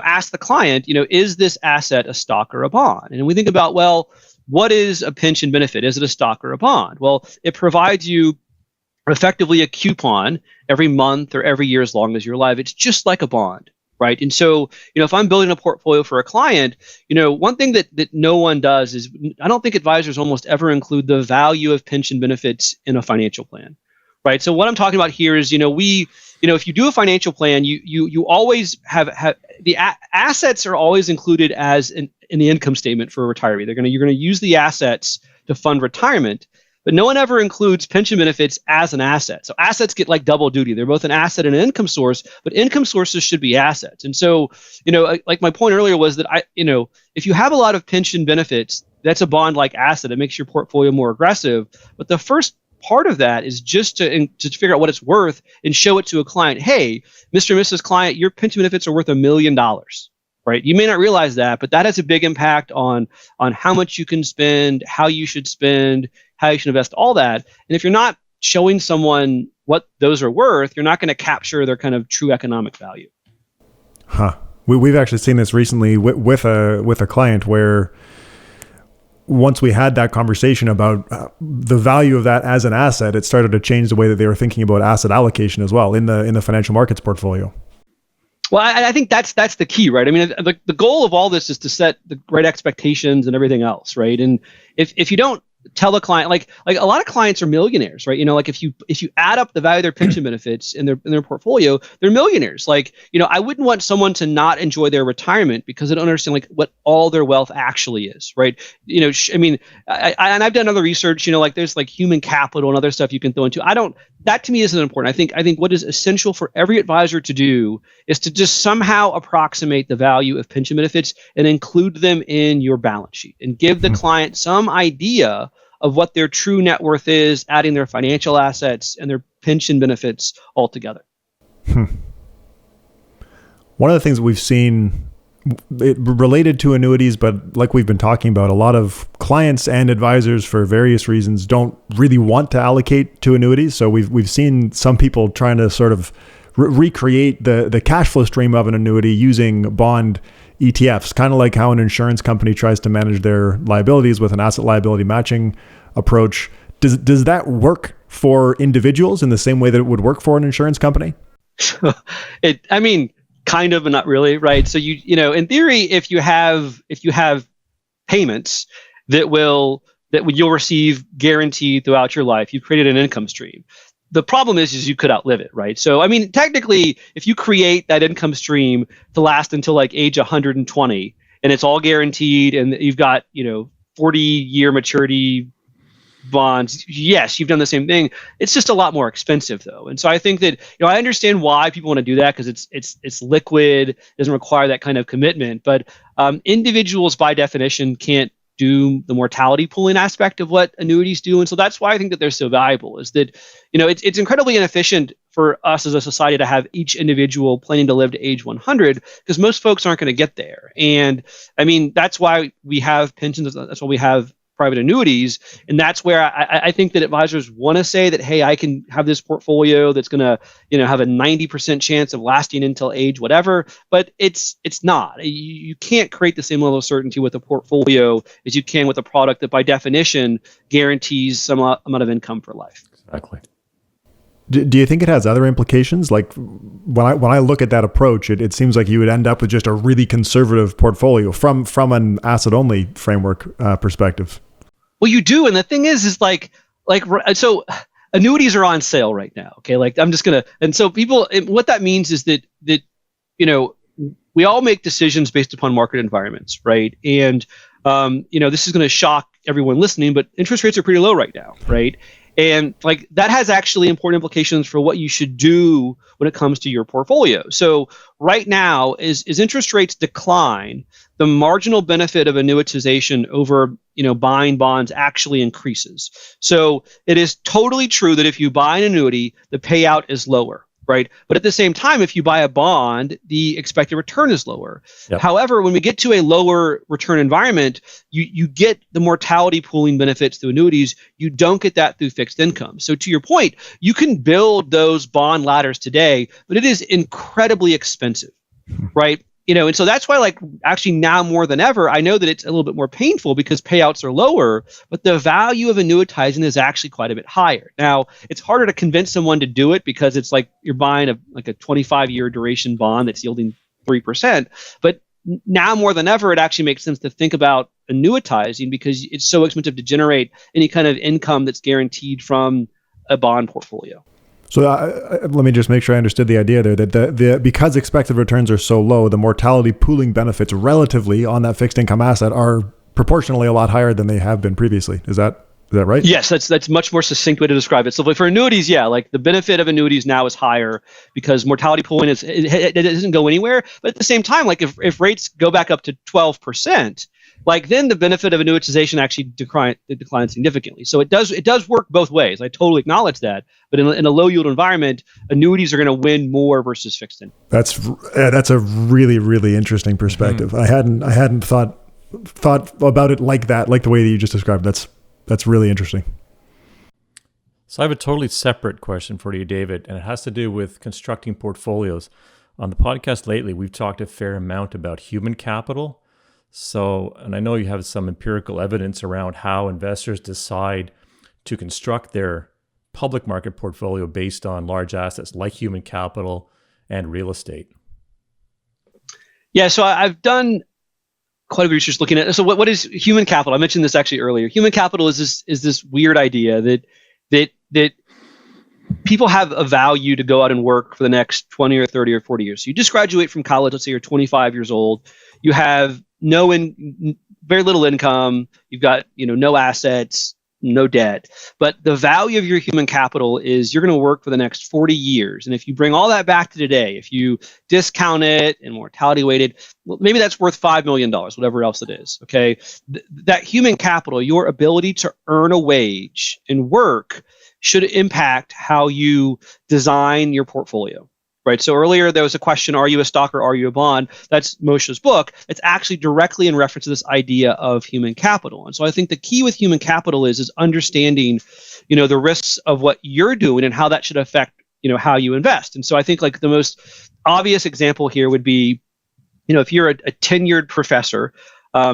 ask the client, is this asset a stock or a bond? And we think about, well, what is a pension benefit? Is it a stock or a bond? Well, it provides you effectively a coupon every month or every year as long as you're alive. It's just like a bond, right? And so, if I'm building a portfolio for a client, one thing that no one does is, I don't think advisors almost ever include the value of pension benefits in a financial plan. Right. So what I'm talking about here is, if you do a financial plan, you always have the assets are always included as in the income statement for a retiree. You're going to use the assets to fund retirement, but no one ever includes pension benefits as an asset. So assets get like double duty. They're both an asset and an income source, but income sources should be assets. And so, like my point earlier was that if you have a lot of pension benefits, that's a bond-like asset. It makes your portfolio more aggressive. But the first part of that is just to figure out what it's worth and show it to a client. Hey, Mr. and Mrs. Client, your pension benefits are worth $1 million. right? You may not realize that, but that has a big impact on how much you can spend, how you should spend, how you should invest, all that. And if you're not showing someone what those are worth, you're not going to capture their kind of true economic value. Huh. We've actually seen this recently with a client where once we had that conversation about the value of that as an asset, it started to change the way that they were thinking about asset allocation as well in the financial markets portfolio. Well, I think that's the key, right? I mean, the goal of all this is to set the right expectations and everything else, right? And if you don't tell a client, like a lot of clients are millionaires, right? Like if you add up the value of their pension benefits in their portfolio, they're millionaires. Like, I wouldn't want someone to not enjoy their retirement because they don't understand like what all their wealth actually is, right? I mean, and I've done other research, like there's like human capital and other stuff you can throw into. That to me isn't important. I think what is essential for every advisor to do is to just somehow approximate the value of pension benefits and include them in your balance sheet and give the client some idea of what their true net worth is, adding their financial assets and their pension benefits all together. One of the things we've seen related to annuities, but like we've been talking about, a lot of clients and advisors for various reasons don't really want to allocate to annuities. So we've seen some people trying to sort of recreate the cash flow stream of an annuity using bond ETFs, kind of like how an insurance company tries to manage their liabilities with an asset liability matching approach. Does that work for individuals in the same way that it would work for an insurance company? Kind of, but not really, right? So in theory, if you have payments that you'll receive guaranteed throughout your life, you've created an income stream. The problem is you could outlive it, right? So, technically, if you create that income stream to last until like age 120, and it's all guaranteed, and you've got 40-year maturity bonds, yes, you've done the same thing. It's just a lot more expensive, though. And so I think that I understand why people want to do that because it's liquid, doesn't require that kind of commitment. But individuals, by definition, can't do the mortality pooling aspect of what annuities do. And so that's why I think that they're so valuable, is that, it's incredibly inefficient for us as a society to have each individual planning to live to age 100 because most folks aren't going to get there. And that's why we have pensions. That's why we have private annuities. And that's where I think that advisors want to say that, hey, I can have this portfolio that's going to, have a 90% chance of lasting until age whatever, but it's not. You can't create the same level of certainty with a portfolio as you can with a product that by definition guarantees some amount of income for life. Exactly. Do you think it has other implications? Like when I look at that approach, it seems like you would end up with just a really conservative portfolio from an asset only framework perspective. Well, you do, and the thing is so annuities are on sale right now. Okay, and so people, what that means is that we all make decisions based upon market environments, right? And this is going to shock everyone listening, but interest rates are pretty low right now, right? And that has actually important implications for what you should do when it comes to your portfolio. So right now, as interest rates decline, the marginal benefit of annuitization over buying bonds actually increases. So it is totally true that if you buy an annuity, the payout is lower, right? But at the same time, if you buy a bond, the expected return is lower. Yep. However, when we get to a lower return environment, you get the mortality pooling benefits through annuities. You don't get that through fixed income. So to your point, you can build those bond ladders today, but it is incredibly expensive, right? And so that's why, actually now more than ever, I know that it's a little bit more painful because payouts are lower, but the value of annuitizing is actually quite a bit higher. Now, it's harder to convince someone to do it because it's like you're buying a 25-year duration bond that's yielding 3%. But now more than ever, it actually makes sense to think about annuitizing because it's so expensive to generate any kind of income that's guaranteed from a bond portfolio. So let me just make sure I understood the idea there that because expected returns are so low, the mortality pooling benefits relatively on that fixed income asset are proportionally a lot higher than they have been previously. Is that right? Yes, that's much more succinct way to describe it. So for annuities, the benefit of annuities now is higher because mortality pooling it doesn't go anywhere. But at the same time, if rates go back up to 12%, like then the benefit of annuitization actually declines significantly. So it does work both ways. I totally acknowledge that. But in a low yield environment, annuities are going to win more versus fixed income. That's a really, really interesting perspective. Mm-hmm. I hadn't thought about it like that, like the way that you just described. That's really interesting. So I have a totally separate question for you, David, and it has to do with constructing portfolios. On the podcast lately, we've talked a fair amount about human capital. So, and I know you have some empirical evidence around how investors decide to construct their public market portfolio based on large assets like human capital and real estate. Yeah, so I've done quite a bit of research looking at. So what is human capital? I mentioned this actually earlier. Human capital is this weird idea that people have a value to go out and work for the next 20 or 30 or 40 years. So you just graduate from college. Let's say you're 25 years old. You have very little income. You've got no assets, no debt. But the value of your human capital is you're going to work for the next 40 years. And if you bring all that back to today, if you discount it and mortality weighted, well, maybe that's worth $5 million, whatever else it is. Okay. That human capital, your ability to earn a wage and work, should impact how you design your portfolio. Right. So earlier there was a question, are you a stock or are you a bond? That's Moshe's book. It's actually directly in reference to this idea of human capital. And so I think the key with human capital is understanding, the risks of what you're doing and how that should affect, how you invest. And so I think like the most obvious example here would be, if you're a tenured professor,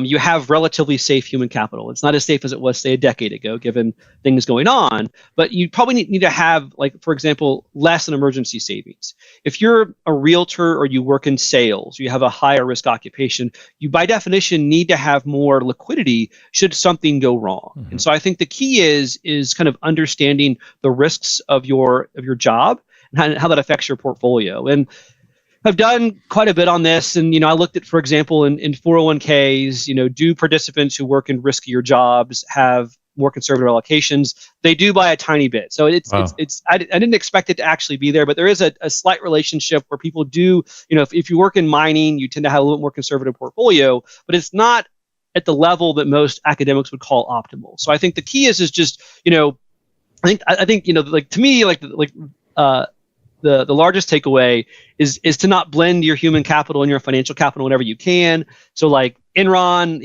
you have relatively safe human capital. It's not as safe as it was, say, a decade ago, given things going on. But you probably need to have, like, for example, less in emergency savings. If you're a realtor or you work in sales, you have a higher risk occupation, you by definition need to have more liquidity should something go wrong. Mm-hmm. And so I think the key is kind of understanding the risks of your job and how that affects your portfolio. And I've done quite a bit on this, and I looked at, for example, in 401ks, do participants who work in riskier jobs have more conservative allocations? They do by a tiny bit. So I didn't expect it to actually be there, but there is a slight relationship where people do, if you work in mining, you tend to have a little bit more conservative portfolio, but it's not at the level that most academics would call optimal. So I think the key is just, I think like to me, the largest takeaway is to not blend your human capital and your financial capital whenever you can. So like Enron,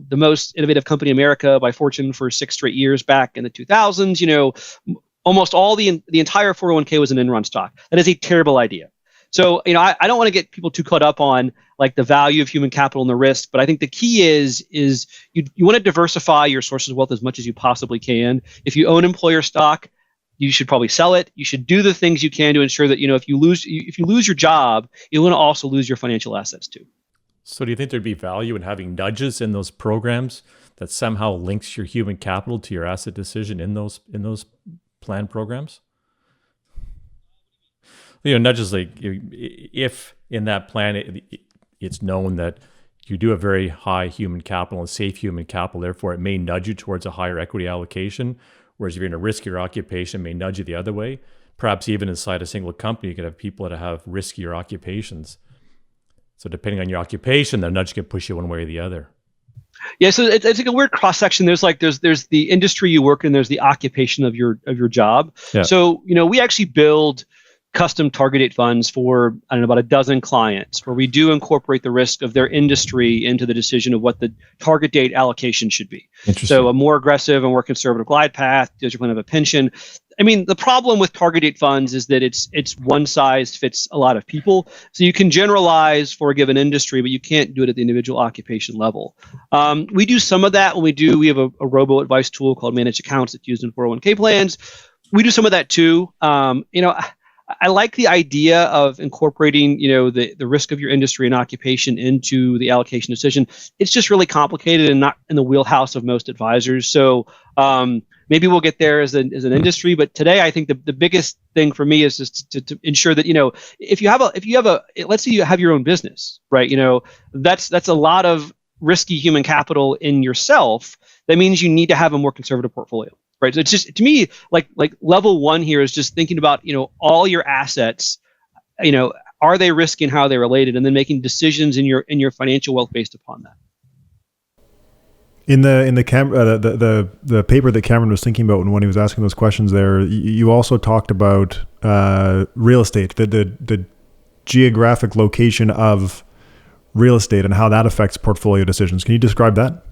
the most innovative company in America by Fortune for 6 straight years back in the 2000s, almost all the entire 401k was an Enron stock. That is a terrible idea. So, I don't want to get people too caught up on like the value of human capital and the risk, but I think the key is you want to diversify your sources of wealth as much as you possibly can. If you own employer stock, you should probably sell it. You should do the things you can to ensure that, if you lose your job, you're going to also lose your financial assets too. So do you think there'd be value in having nudges in those programs that somehow links your human capital to your asset decision in those plan programs? Nudges like if in that plan it's known that you do have very high human capital and safe human capital, therefore it may nudge you towards a higher equity allocation. Whereas if you're in a riskier occupation, it may nudge you the other way. Perhaps even inside a single company, you could have people that have riskier occupations. So depending on your occupation, the nudge can push you one way or the other. Yeah, so it's like a weird cross section. There's the industry you work in, there's the occupation of your job. Yeah. So we actually build custom target date funds for about a dozen clients where we do incorporate the risk of their industry into the decision of what the target date allocation should be. So a more aggressive and more conservative glide path, does your plan have a pension? I mean, the problem with target date funds is that it's one size fits a lot of people. So you can generalize for a given industry, but you can't do it at the individual occupation level. We do some of that when we have a robo advice tool called Managed Accounts that's used in 401k plans. We do some of that too. I like the idea of incorporating, the risk of your industry and occupation into the allocation decision. It's just really complicated and not in the wheelhouse of most advisors. So maybe we'll get there as an industry. But today, I think the biggest thing for me is just to ensure that, if you have let's say you have your own business, right? That's a lot of risky human capital in yourself. That means you need to have a more conservative portfolio. Right. So it's just, to me, like level one here is just thinking about, all your assets, are they risky and how are they related, and then making decisions in your financial wealth based upon that. the paper that Cameron was thinking about when he was asking those questions there, you also talked about real estate, the geographic location of real estate and how that affects portfolio decisions. Can you describe that?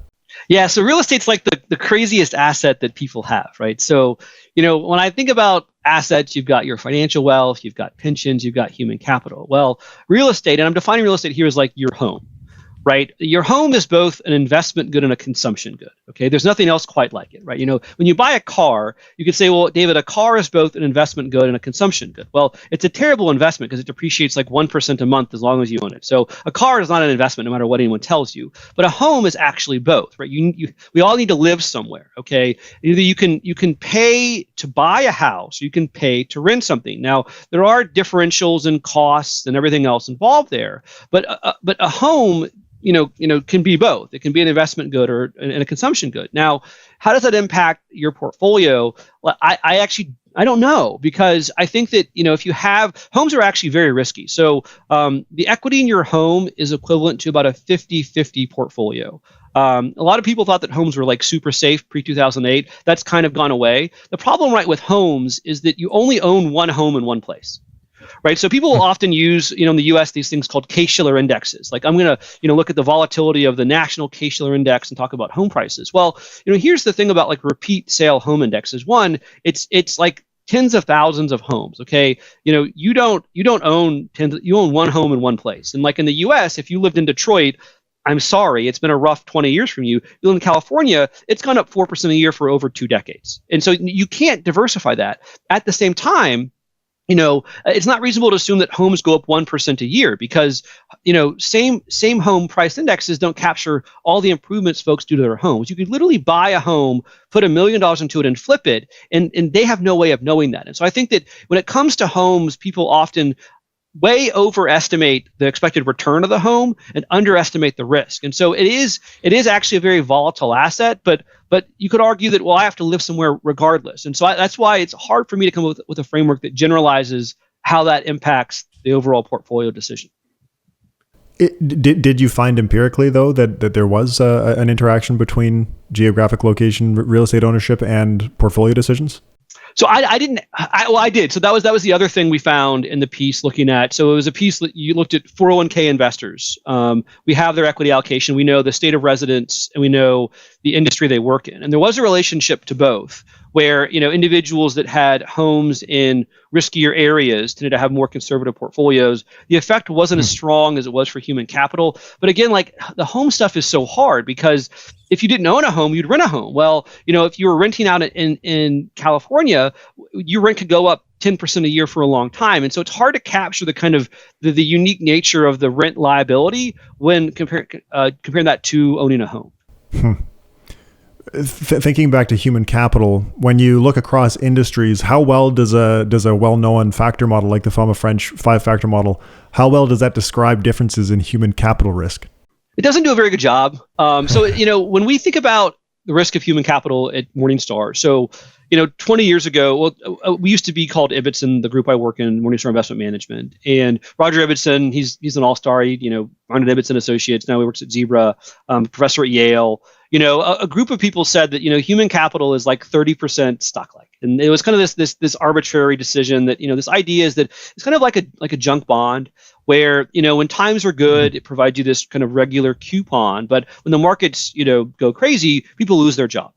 Yeah, so real estate's like the craziest asset that people have, right? So, when I think about assets, you've got your financial wealth, you've got pensions, you've got human capital. Well, real estate, and I'm defining real estate here as like your home. Right? Your home is both an investment good and a consumption good. Okay. There's nothing else quite like it, right? When you buy a car, you could say, well, David, a car is both an investment good and a consumption good. Well, it's a terrible investment because it depreciates like 1% a month as long as you own it. So a car is not an investment no matter what anyone tells you. But a home is actually both, right? We all need to live somewhere. Okay. Either you can pay to buy a house, or you can pay to rent something. Now, there are differentials in costs and everything else involved there. But a home can be both. It can be an investment good or a consumption good. Now, how does that impact your portfolio? Well, I don't know, because I think that, if you have, homes are actually very risky. So the equity in your home is equivalent to about a 50-50 portfolio. A lot of people thought that homes were like super safe pre-2008. That's kind of gone away. The problem, right, with homes is that you only own one home in one place. Right. So people will often use, in the US, these things called Case-Shiller indexes. Like I'm going to, look at the volatility of the national Case-Shiller index and talk about home prices. Well, here's the thing about like repeat sale home indexes. One, it's like tens of thousands of homes. Okay. You don't own you own one home in one place. And like in the US, if you lived in Detroit, I'm sorry, it's been a rough 20 years from you. You live in California, it's gone up 4% a year for over 2 decades. And so you can't diversify that. At the same time, it's not reasonable to assume that homes go up 1% a year, because, same home price indexes don't capture all the improvements folks do to their homes. You could literally buy a home, put $1 million into it and flip it, and they have no way of knowing that. And so I think that when it comes to homes, people often way overestimate the expected return of the home and underestimate the risk. And so it is actually a very volatile asset, but you could argue that, well, I have to live somewhere regardless. And so that's why it's hard for me to come up with a framework that generalizes how that impacts the overall portfolio decision. Did you find empirically, though, that there was an interaction between geographic location, real estate ownership, and portfolio decisions? So I did. So that was the other thing we found in the piece looking at. So it was a piece that you looked at 401k investors. We have their equity allocation. We know the state of residence, and we know the industry they work in. And there was a relationship to both, where individuals that had homes in riskier areas tended to have more conservative portfolios. The effect wasn't as strong as it was for human capital. But again, like the home stuff is so hard, because if you didn't own a home, you'd rent a home. Well, if you were renting out in California, your rent could go up 10% a year for a long time. And so it's hard to capture the kind of the unique nature of the rent liability when comparing that to owning a home. Thinking back to human capital, when you look across industries, how well does a well-known factor model like the French 5-factor model, how well does that describe differences in human capital risk? It doesn't do a very good job. So when we think about the risk of human capital at Morningstar, so 20 years ago, we used to be called Ibbotson, the group I work in, Morningstar Investment Management. And Roger Ibbotson, he's an all-star. He founded Ibbotson Associates. Now he works at Zebra, professor at Yale. A group of people said that human capital is like 30% stock-like, and it was kind of this arbitrary decision that this idea is that it's kind of like a junk bond, where when times are good, it provides you this kind of regular coupon, but when the markets go crazy, people lose their job.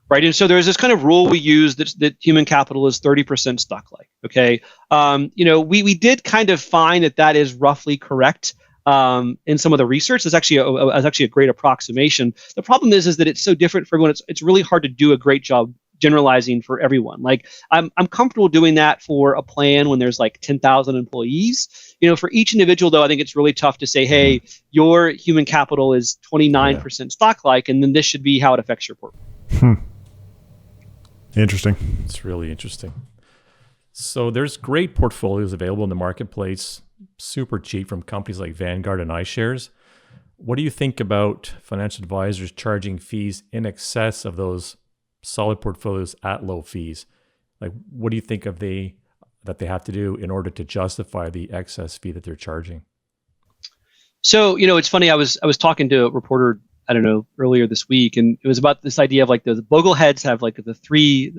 Right. And so there's this kind of rule we use that human capital is 30% stock-like. Okay. We did kind of find that is roughly correct in some of the research. It's actually a great approximation. The problem is that it's so different for everyone. It's really hard to do a great job generalizing for everyone. Like I'm comfortable doing that for a plan when there's like 10,000 employees. For each individual, though, I think it's really tough to say, hey, your human capital is 29% stock-like, and then this should be how it affects your portfolio. Interesting. It's really interesting. So there's great portfolios available in the marketplace, super cheap, from companies like Vanguard and iShares. What do you think about financial advisors charging fees in excess of those solid portfolios at low fees? Like, what do you think that they have to do in order to justify the excess fee that they're charging? So, it's funny. I was talking to a reporter I don't know, earlier this week, and it was about this idea of like the Bogleheads have like the three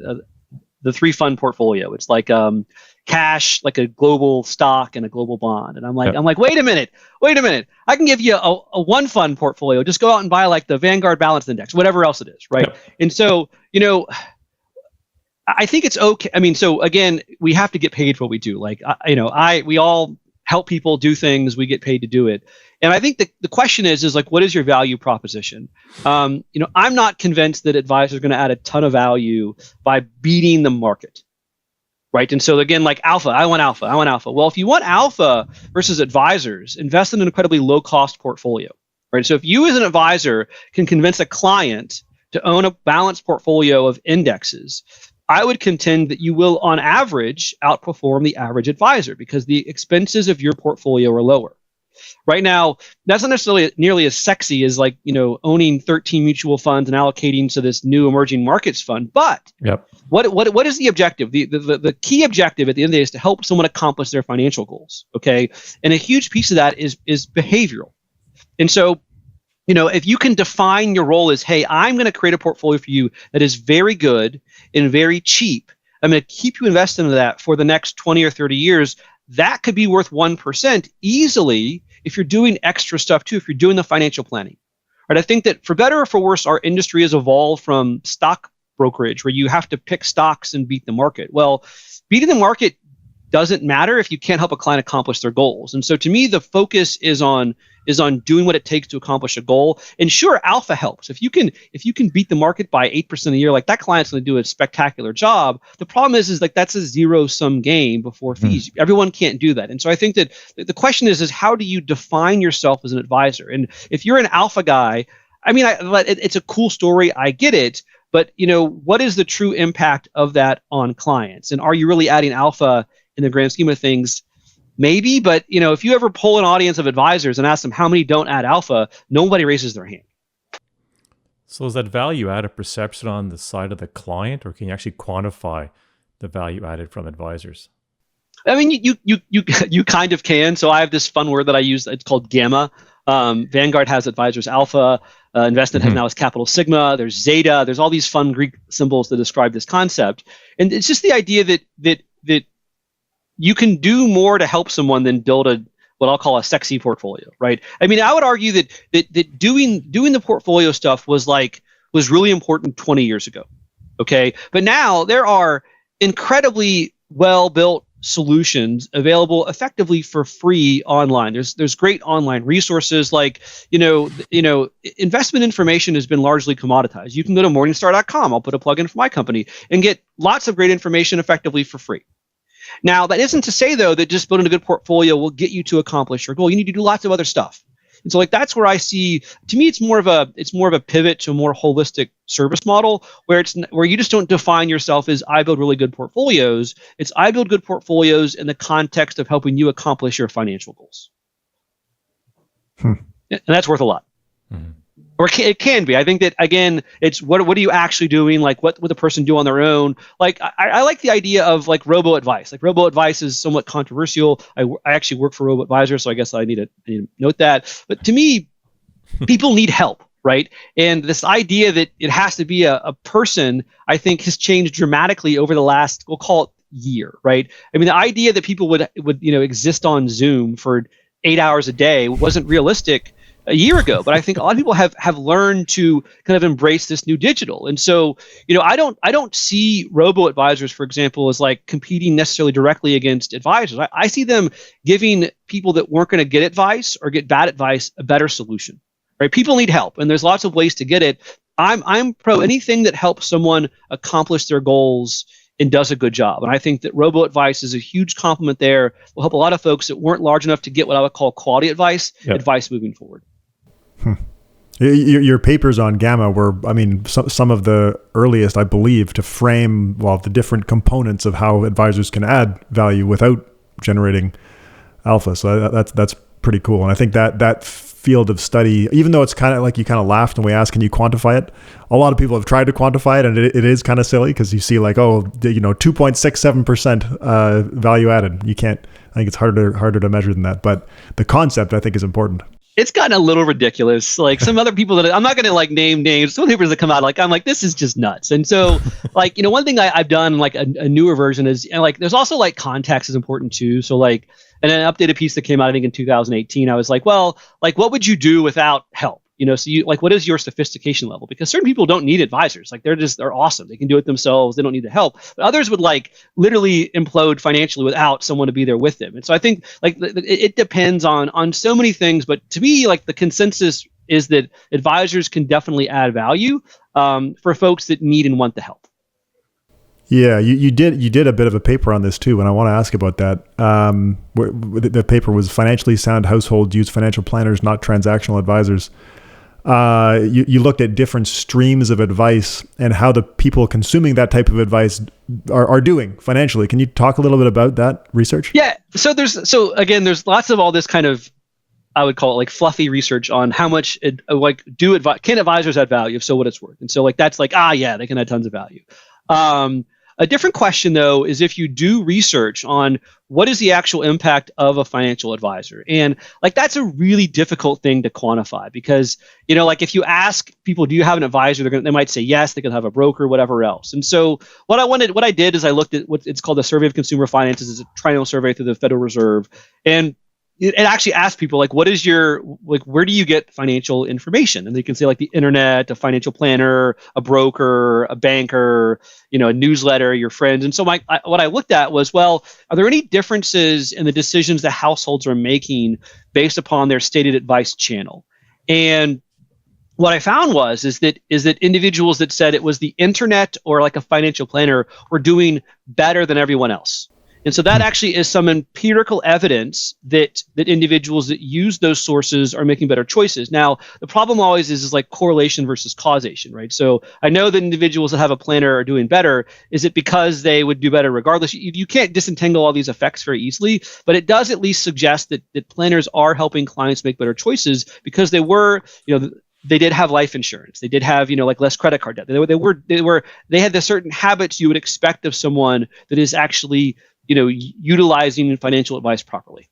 fund portfolio. It's like cash, like a global stock and a global bond. And I'm like, wait a minute. I can give you a one fund portfolio. Just go out and buy like the Vanguard Balanced Index, whatever else it is, right? Yep. And so, I think it's okay. I mean, so again, we have to get paid for what we do. Like, we all help people do things. We get paid to do it. And I think the question is like, what is your value proposition? I'm not convinced that advisors are going to add a ton of value by beating the market, right? And so again, like alpha, I want alpha. Well, if you want alpha versus advisors, invest in an incredibly low cost portfolio, right? So if you as an advisor can convince a client to own a balanced portfolio of indexes, I would contend that you will, on average, outperform the average advisor because the expenses of your portfolio are lower. Right now, that's not necessarily nearly as sexy as like, owning 13 mutual funds and allocating to this new emerging markets fund. But what is the objective? The key objective at the end of the day is to help someone accomplish their financial goals. Okay. And a huge piece of that is behavioral. And so, if you can define your role as, hey, I'm going to create a portfolio for you that is very good and very cheap. I'm going to keep you invested into that for the next 20 or 30 years. That could be worth 1% easily if you're doing extra stuff too, if you're doing the financial planning. Right? I think that for better or for worse, our industry has evolved from stock brokerage where you have to pick stocks and beat the market. Well, beating the market doesn't matter if you can't help a client accomplish their goals. And so to me, the focus is on doing what it takes to accomplish a goal. And sure, alpha helps. If you can beat the market by 8% a year, like that client's going to do a spectacular job. The problem is like that's a zero-sum game before fees. Everyone can't do that. And so I think that the question is how do you define yourself as an advisor? And if you're an alpha guy, I mean, it's a cool story. I get it. But what is the true impact of that on clients? And are you really adding alpha in the grand scheme of things? Maybe, but if you ever poll an audience of advisors and ask them how many don't add alpha, nobody raises their hand. So is that value added perception on the side of the client, or can you actually quantify the value added from advisors? I mean, you kind of can. So I have this fun word that I use. It's called gamma. Vanguard has advisors alpha. Investment has now is capital sigma. There's zeta. There's all these fun Greek symbols that describe this concept, and it's just the idea that you can do more to help someone than build what I'll call a sexy portfolio, right? I mean, I would argue that doing the portfolio stuff was really important 20 years ago, okay? But now there are incredibly well-built solutions available effectively for free online. There's great online resources like, investment information has been largely commoditized. You can go to Morningstar.com. I'll put a plug in for my company and get lots of great information effectively for free. Now, that isn't to say, though, that just building a good portfolio will get you to accomplish your goal. You need to do lots of other stuff. And so, that's where I see, to me, it's more of a pivot to a more holistic service model where you just don't define yourself as I build really good portfolios. It's I build good portfolios in the context of helping you accomplish your financial goals. And that's worth a lot. Mm-hmm. Or it can be. I think that, again, it's what are you actually doing? Like, what would the person do on their own? Like, I like the idea of like robo-advice. Like, robo-advice is somewhat controversial. I actually work for robo-advisors, so I guess I need to note that. But to me, people need help, right? And this idea that it has to be a person, I think, has changed dramatically over the last, we'll call it, year, right? I mean, the idea that people would exist on Zoom for 8 hours a day wasn't realistic a year ago, but I think a lot of people have learned to kind of embrace this new digital. And so, I don't see robo-advisors, for example, as like competing necessarily directly against advisors. I see them giving people that weren't going to get advice or get bad advice a better solution, right? People need help, and there's lots of ways to get it. I'm pro anything that helps someone accomplish their goals and does a good job. And I think that robo-advice is a huge complement there. Will help a lot of folks that weren't large enough to get what I would call quality advice moving forward. Your papers on gamma were, some of the earliest, I believe, to frame, the different components of how advisors can add value without generating alpha. So that's pretty cool. And I think that field of study, even though it's kind of like you kind of laughed when we asked, can you quantify it? A lot of people have tried to quantify it, and it is kind of silly because you see like, 2.67% value added. You can't. I think it's harder to measure than that. But the concept, I think, is important. it's gotten a little ridiculous. Like some other people that I'm not going to like name names, some papers that come out, like I'm like, this is just nuts. And so like, one thing I've done like a newer version is, and like, there's also like context is important too. So like, and an updated piece that came out, I think in 2018, I was like, well, like what would you do without help? So you like, what is your sophistication level? Because certain people don't need advisors. Like they're awesome. They can do it themselves. They don't need the help. But others would like literally implode financially without someone to be there with them. And so I think like it depends on so many things. But to me, like the consensus is that advisors can definitely add value for folks that need and want the help. Yeah, you did a bit of a paper on this too, and I want to ask about that. The paper was Financially Sound Households Use Financial Planners, Not Transactional Advisors. You looked at different streams of advice and how the people consuming that type of advice are doing financially. Can you talk a little bit about that research? Yeah. So again, there's lots of all this kind of, I would call it like fluffy research on how much can advisors add value? If so, what it's worth. And so like that's like yeah, they can add tons of value. A different question, though, is if you do research on what is the actual impact of a financial advisor. And like that's a really difficult thing to quantify because, like if you ask people, do you have an advisor? They might say yes, they could have a broker, whatever else. And so what I did is I looked at what it's called the Survey of Consumer Finances. It's a triennial survey through the Federal Reserve. And it actually asks people like, what is where do you get financial information? And they can say like the internet, a financial planner, a broker, a banker, a newsletter, your friends. And so what I looked at was, well, are there any differences in the decisions that households are making based upon their stated advice channel? And what I found is that individuals that said it was the internet or like a financial planner were doing better than everyone else. And so that actually is some empirical evidence that individuals that use those sources are making better choices. Now, the problem always is like correlation versus causation, right? So I know that individuals that have a planner are doing better. Is it because they would do better regardless? You can't disentangle all these effects very easily, but it does at least suggest that planners are helping clients make better choices because they were, they did have life insurance. They did have, like less credit card debt. They had the certain habits you would expect of someone that is actually utilizing financial advice properly.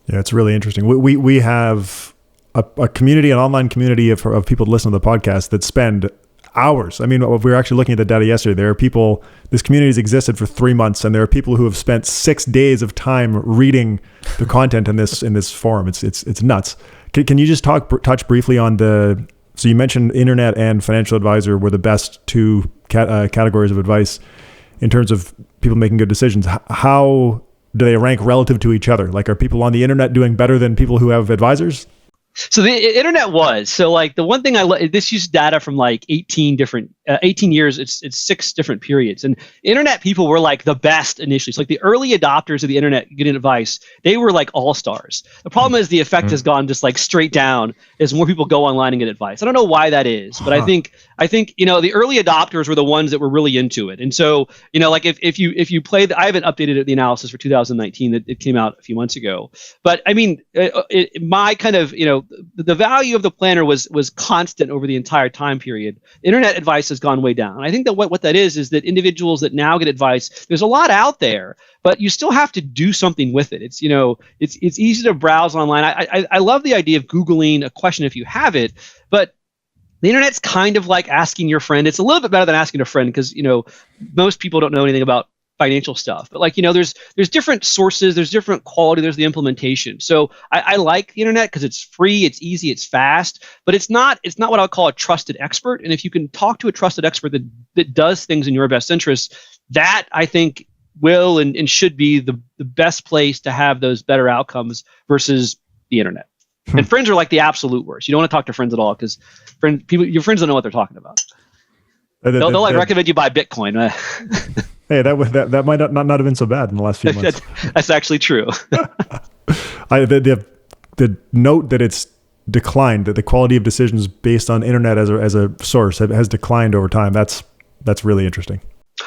Yeah, it's really interesting. We have a community, an online community of people that listen to the podcast that spend hours. I mean, we were actually looking at the data yesterday. There are people, this community has existed for 3 months, and there are people who have spent 6 days of time reading the content in this forum. It's nuts. Can you just touch briefly on so you mentioned internet and financial advisor were the best two categories of advice in terms of people making good decisions. How do they rank relative to each other? Like, are people on the internet doing better than people who have advisors? So the internet was, so like the one thing this used data from like 18 years, it's 6 different periods. And internet people were like the best initially. So like the early adopters of the internet getting advice, they were like all stars. The problem is the effect has gone just like straight down as more people go online and get advice. I don't know why that is, but I think, the early adopters were the ones that were really into it. And so, like if you play, I haven't updated the analysis for 2019, it came out a few months ago, but I mean, my kind of, the value of the planner was constant over the entire time period. Internet advice has gone way down. And I think that what that is that individuals that now get advice, there's a lot out there, but you still have to do something with it. It's it's easy to browse online. I love the idea of Googling a question if you have it, but the internet's kind of like asking your friend. It's a little bit better than asking a friend because most people don't know anything about financial stuff, but like there's different sources, there's different quality, there's the implementation. So I like the internet because it's free, it's easy, it's fast, but it's not what I would call a trusted expert. And if you can talk to a trusted expert that does things in your best interest, that I think will and should be the best place to have those better outcomes versus the internet. And friends are like the absolute worst. You don't want to talk to friends at all because your friends don't know what they're talking about. They'll like recommend you buy Bitcoin. Hey, that might not have been so bad in the last few months. That's actually true. The note that it's declined, that the quality of decisions based on internet as a source has declined over time. That's really interesting.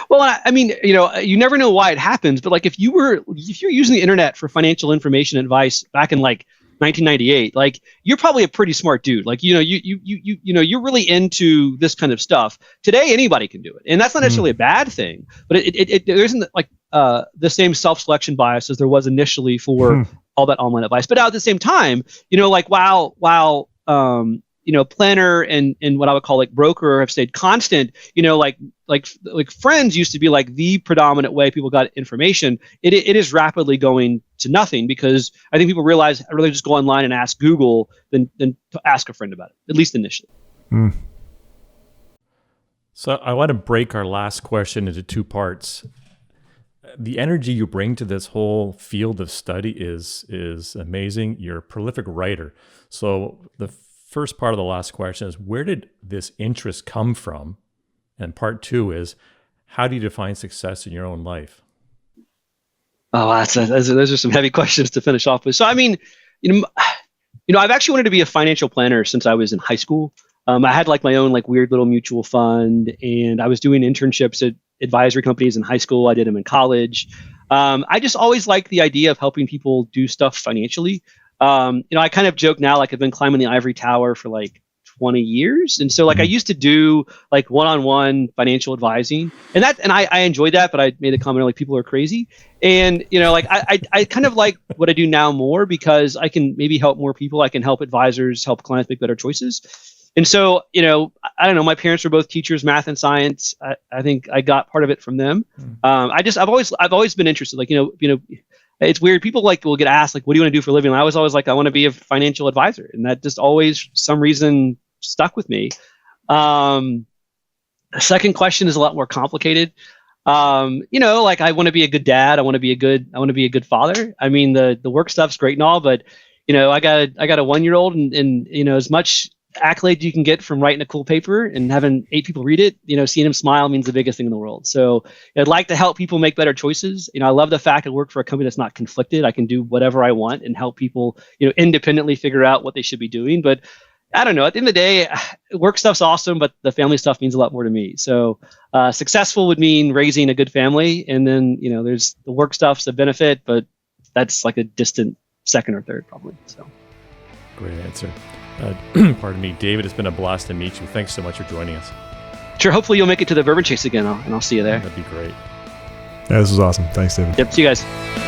Well, I mean, you never know why it happens, but like if you're using the internet for financial information advice back in like 1998, like you're probably a pretty smart dude. Like, you're really into this kind of stuff. Today, anybody can do it. And that's not necessarily a bad thing, but there isn't like the same self-selection bias as there was initially for all that online advice. But now at the same time, like while planner and what I would call like broker have stayed constant, like friends used to be like the predominant way people got information. It is rapidly going to nothing, because I think people realize I'd rather just go online and ask Google than to ask a friend about it, at least initially. So I want to break our last question into two parts. The energy you bring to this whole field of study is amazing. You're a prolific writer. So the first part of the last question is, where did this interest come from? And part two is, how do you define success in your own life? Oh, those are some heavy questions to finish off with. So, I mean, I've actually wanted to be a financial planner since I was in high school. I had like my own like weird little mutual fund, and I was doing internships at advisory companies in high school. I did them in college. I just always liked the idea of helping people do stuff financially. I kind of joke now, like I've been climbing the ivory tower for like 20 years. And so like I used to do like one-on-one financial advising, and I enjoyed that, but I made a comment like people are crazy. And, like I kind of like what I do now more, because I can maybe help more people. I can help advisors, help clients make better choices. And so, I don't know, my parents were both teachers, math and science. I think I got part of it from them. I've always been interested, like, it's weird. People like will get asked like, what do you want to do for a living? And I was always like, I want to be a financial advisor. And that just always, for some reason, stuck with me. The second question is a lot more complicated. Like I want to be a good dad. I want to be a good father. I mean, the work stuff's great and all, but I got a 1-year-old, and as much accolade you can get from writing a cool paper and having 8 people read it, seeing him smile means the biggest thing in the world. So I'd like to help people make better choices. I love the fact I work for a company that's not conflicted. I can do whatever I want and help people, independently figure out what they should be doing. But I don't know, at the end of the day, work stuff's awesome, but the family stuff means a lot more to me. So successful would mean raising a good family. And then, there's the work stuff's a benefit, but that's like a distant second or third probably. So great answer. Pardon me, David, it's been a blast to meet you. Thanks so much for joining us. Sure. Hopefully you'll make it to the Bourbon Chase again, and I'll see you there. That'd be great. Yeah, this was awesome. Thanks, David. Yep. See you guys.